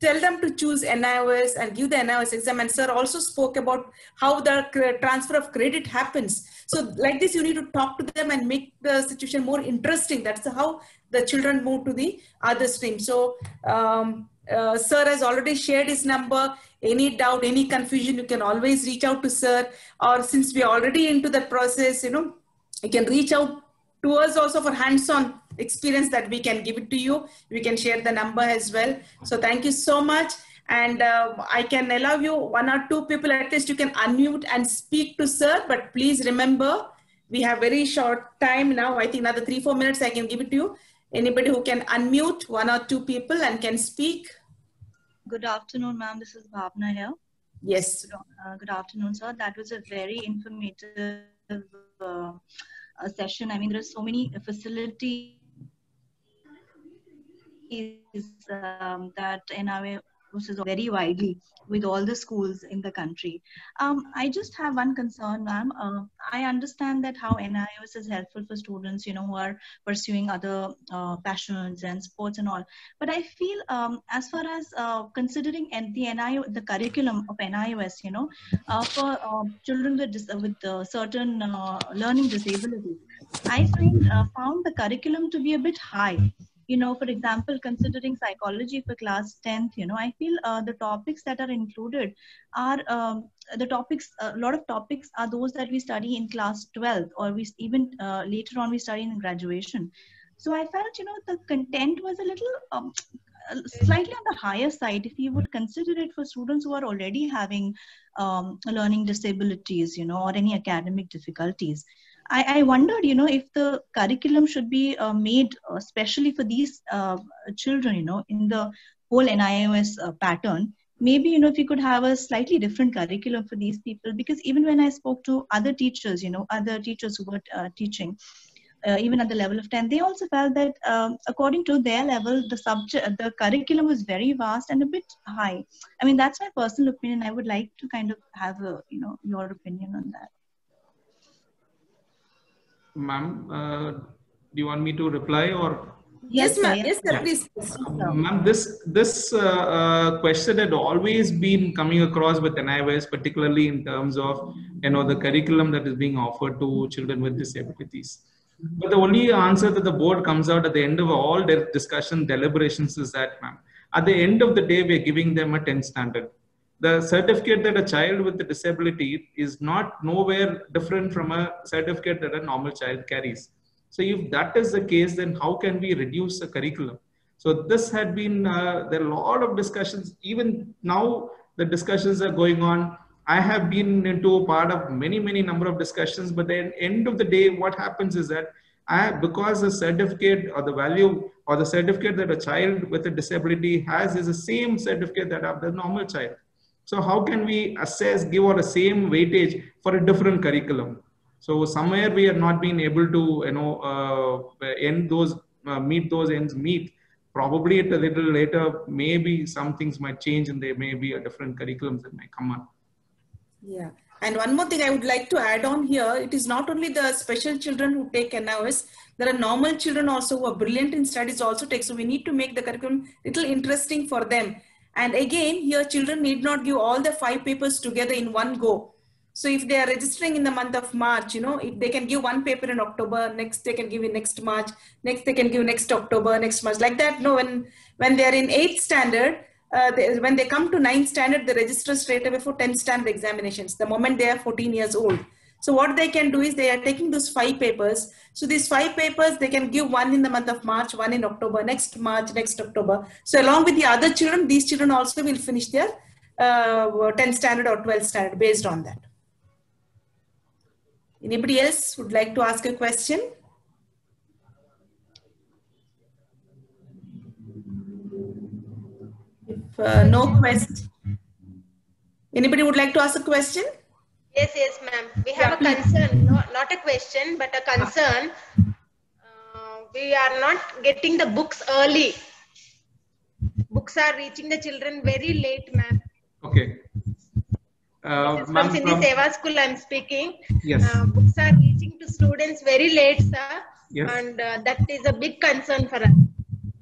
Tell them to choose NIOS and give the NIOS exam. And sir also spoke about how the transfer of credit happens. So like this, you need to talk to them and make the situation more interesting. That's how the children move to the other stream. So sir has already shared his number. Any doubt, any confusion, you can always reach out to sir. Or since we are already into the process, you can reach out to us also for hands-on experience that we can give it to you. We can share the number as well. So thank you so much. And I can allow you one or two people, at least you can unmute and speak to sir. But please remember, we have very short time now. I think another 3-4 minutes I can give it to you. Anybody who can unmute one or two people and can speak. Good afternoon, ma'am. This is Bhavna here. Yes. Good afternoon, sir. That was a very informative session. I mean, there are so many facilities that NIOS is very widely with all the schools in the country. I just have one concern, ma'am. I understand that how NIOS is helpful for students, who are pursuing other passions and sports and all. But I feel as far as considering the curriculum of NIOS, for children with certain learning disabilities, I found the curriculum to be a bit high. For example, considering psychology for class 10th, I feel the topics that are included are a lot of topics are those that we study in class 12th, or we even later on we study in graduation. So I felt, the content was a little slightly on the higher side if you would consider it for students who are already having learning disabilities, or any academic difficulties. I wondered, if the curriculum should be made especially for these children, in the whole NIOS pattern. Maybe, if you could have a slightly different curriculum for these people, because even when I spoke to other teachers, other teachers who were teaching, even at the level of 10, they also felt that according to their level, the curriculum was very vast and a bit high. I mean, that's my personal opinion. I would like to kind of have your opinion on that. Ma'am, do you want me to reply or? Yes, ma'am. yes. Yes, sir. Yeah. Please. Ma'am, this question had always been coming across with NIOS, particularly in terms of the curriculum that is being offered to children with disabilities. But the only answer that the board comes out at the end of all their discussion deliberations is that, ma'am, at the end of the day, we're giving them a 10 standard. The certificate that a child with a disability is not nowhere different from a certificate that a normal child carries. So if that is the case, then how can we reduce the curriculum? So this had been, there are a lot of discussions. Even now, the discussions are going on. I have been into a part of many number of discussions, but then end of the day, what happens is that because the certificate or the value or the certificate that a child with a disability has is the same certificate that of the normal child. So how can we assess, give or the same weightage for a different curriculum? So somewhere we are not being able to, end those, meet those ends meet. Probably at a little later, maybe some things might change and there may be a different curriculums that might come up. Yeah. And one more thing I would like to add on here, it is not only the special children who take NIOS, there are normal children also who are brilliant in studies also take. So we need to make the curriculum little interesting for them. And again, here children need not give all the 5 papers together in one go. So if they are registering in the month of March, if they can give one paper in October, next they can give in next March, next they can give next October, next March, like that. No, when they are in 8th standard, when they come to 9th standard, they register straight away for 10th standard examinations, the moment they are 14 years old. So what they can do is they are taking those 5 papers. So these 5 papers, they can give one in the month of March, one in October, next March, next October. So along with the other children, these children also will finish their 10th standard or 12th standard based on that. Anybody else would like to ask a question? If no question, anybody would like to ask a question? Yes, ma'am. We have a concern, not a question, but a concern. We are not getting the books early. Books are reaching the children very late, ma'am. Okay. This is from Sindhi Seva School I'm speaking. Yes. Books are reaching to students very late, sir. Yes. And that is a big concern for us.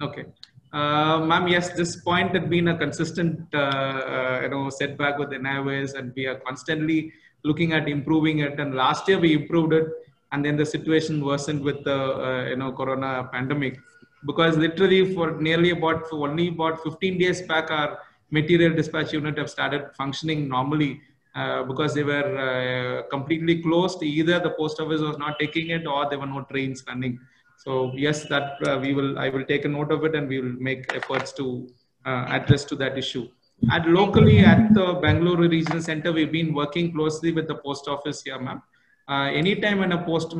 Okay. Ma'am, yes, this point had been a consistent, setback with NIOS, and we are constantly looking at improving it. And last year we improved it, and then the situation worsened with the, Corona pandemic, because literally for only about 15 days back, our material dispatch unit have started functioning normally, because they were completely closed. Either the post office was not taking it, or there were no trains running. So yes, that I will take a note of it, and we will make efforts to address to that issue. And locally at the Bangalore Regional Center, we've been working closely with the post office here, ma'am. Anytime when a post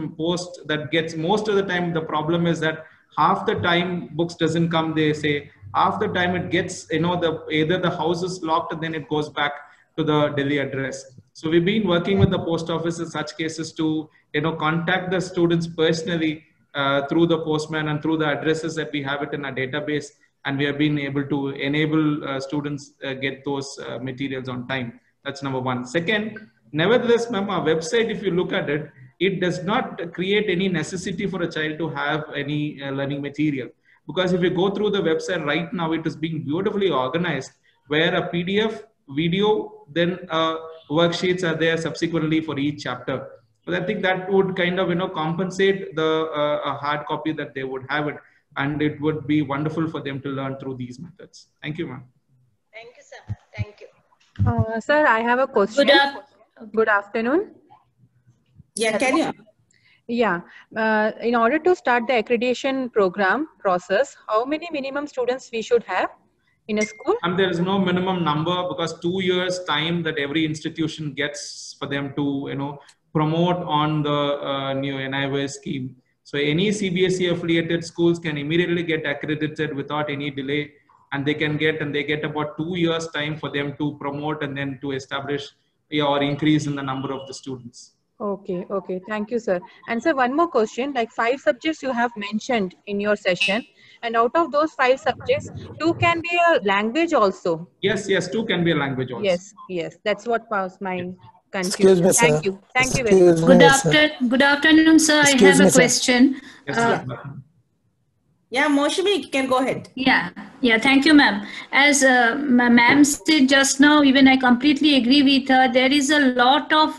that gets, most of the time the problem is that half the time books doesn't come, they say. Half the time it gets, either the house is locked and then it goes back to the Delhi address. So we've been working with the post office in such cases to, contact the students personally through the postman and through the addresses that we have it in our database. And we have been able to enable students get those materials on time. That's number one. Second, nevertheless, ma'am, our website, if you look at it, it does not create any necessity for a child to have any learning material. Because if you go through the website right now, it is being beautifully organized, where a PDF, video, then worksheets are there subsequently for each chapter. But I think that would kind of, compensate the hard copy that they would have it. And it would be wonderful for them to learn through these methods. Thank you, ma'am. Thank you, sir. Thank you. Sir, I have a question. Good afternoon. Yeah, carry on. Yeah. In order to start the accreditation program process, how many minimum students we should have in a school? And there is no minimum number, because 2 years time that every institution gets for them to, promote on the new NIOS scheme. So any CBSE affiliated schools can immediately get accredited without any delay, and they get about 2 years time for them to promote and then to establish or increase in the number of the students. Okay. Thank you, sir. And sir, one more question, like 5 subjects you have mentioned in your session, and out of those 5 subjects, 2 can be a language also. Yes, 2 can be a language also. Yes. That's what was my Excuse me, sir. Thank you very much. Good afternoon, sir. I have a question. Yes, Yeah, Moshimi, you can go ahead. Yeah, thank you, ma'am. As ma'am said just now, even I completely agree with her. There is a lot of,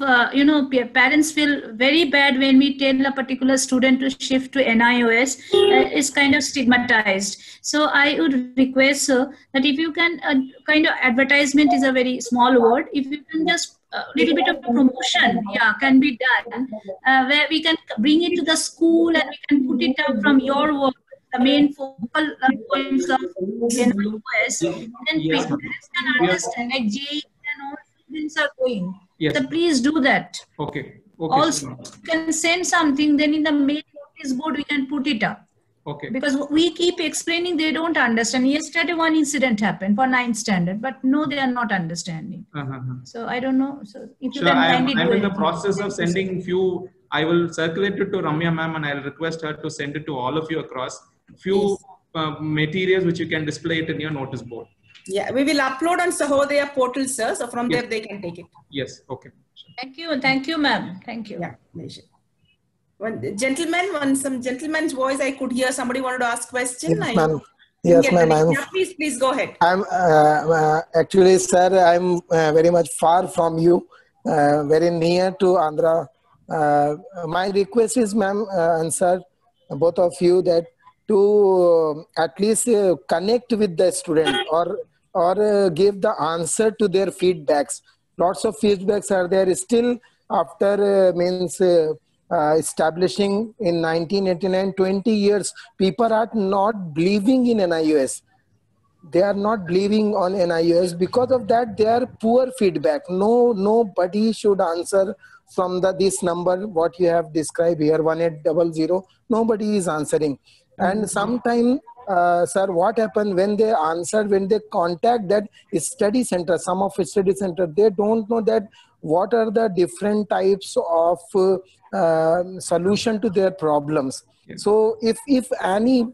parents feel very bad when we tell a particular student to shift to NIOS. It's kind of stigmatized. So I would request that if you can, kind of advertisement is a very small word. If you can just a little bit of promotion, can be done, where we can bring it to the school and we can put it up from your work. The main focal points of NIOS, then Yes, parents can understand like JEE and all students are going. Yes. So please do that. Okay. Also, you can send something, then in the main notice board we can put it up. Okay. Because we keep explaining, they don't understand. Yesterday one incident happened for 9th standard, but no, they are not understanding. So I don't know. So if you can I'm kindly do in the it. process of sending few. I will circulate it to Ramya ma'am and I'll request her to send it to all of you across. Few materials which you can display it in your notice board. Yeah, we will upload on Sahodaya portal, sir. So from there they can take it. Yes. Okay. Thank you, ma'am. Thank you. Yeah. Some gentleman's voice I could hear. Somebody wanted to ask question. Yes, ma'am. Yes, ma'am. Yeah, please go ahead. I'm actually, sir, I'm very much far from you, very near to Andhra. My request is, ma'am and sir, both of you, that to at least connect with the student or give the answer to their feedbacks. Lots of feedbacks are there still after establishing in 1989, 20 years, people are not believing in NIOS. They are not believing on NIOS. Because of that, they are poor feedback. Nobody should answer from this number, what you have described here, 1800. Nobody is answering. And sometimes, sir, what happened when they answer, when they contact that study center, some of study center, they don't know that what are the different types of solution to their problems. So if any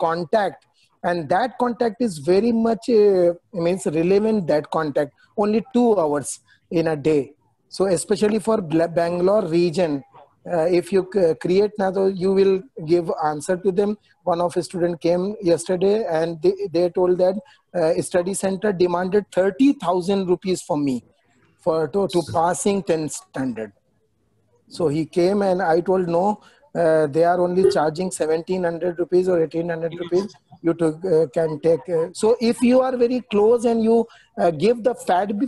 contact, and that contact is very much relevant, that contact only 2 hours in a day. So especially for Bangalore region, if you create now, you will give answer to them. One of the student came yesterday and they told that study center demanded 30,000 rupees from me to passing 10th standard. So he came and I told no, they are only charging 1700 rupees or 1800 rupees. You can take. So if you are very close and you give the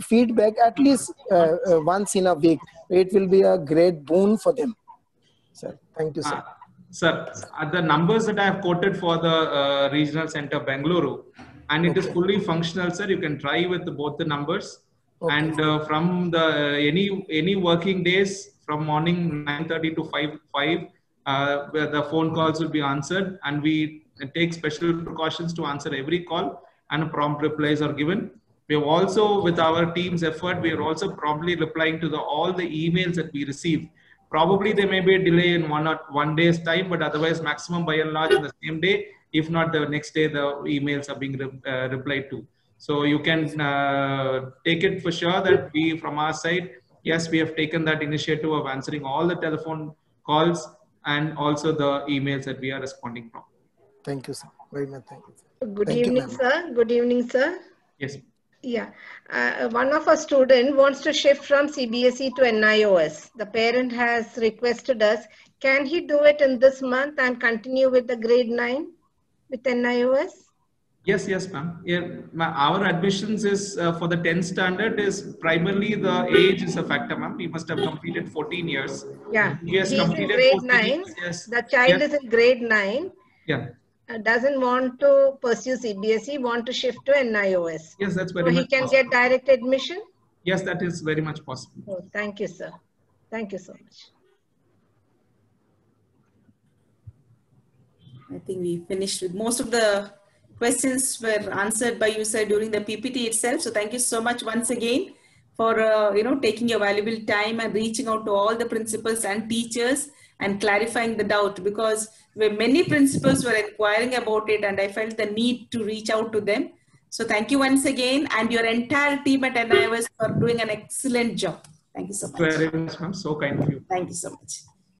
feedback at least once in a week, it will be a great boon for them. Sir, thank you, sir. Sir, the numbers that I have quoted for the regional center Bengaluru, and it is fully functional, sir. You can try with both the numbers. Okay. And from the any working days, from morning 9:30 to 5, where the phone calls will be answered, and we take special precautions to answer every call, and prompt replies are given. We have also, with our team's effort, we are also promptly replying to all the emails that we receive. Probably there may be a delay in 1 day's time, but otherwise maximum by and large in the same day, if not the next day, the emails are being replied to. So you can take it for sure that we, from our side, yes, we have taken that initiative of answering all the telephone calls and also the emails that we are responding from. Thank you, sir. Very much. Thank you. Good evening, sir. Good evening, sir. Yes. Yeah. One of our students wants to shift from CBSE to NIOS. The parent has requested us, can he do it in this month and continue with the grade 9 with NIOS? Yes, ma'am. Yeah, our admissions is for the 10th standard is primarily the age is a factor, ma'am. He must have completed 14 years. Yeah, he has completed in grade 9. Yes. The child is in grade 9. Yeah. Doesn't want to pursue CBSE, want to shift to NIOS. Yes, that's very much he can possible. Get direct admission? Yes, that is very much possible. Oh, thank you, sir. Thank you so much. I think we finished with most of the questions were answered by you, sir, during the PPT itself. So thank you so much once again for taking your valuable time and reaching out to all the principals and teachers and clarifying the doubt, because many principals were inquiring about it and I felt the need to reach out to them. So thank you once again, and your entire team at NIOS for doing an excellent job. Thank you so much. Very much, ma'am. So kind of you. Thank you so much.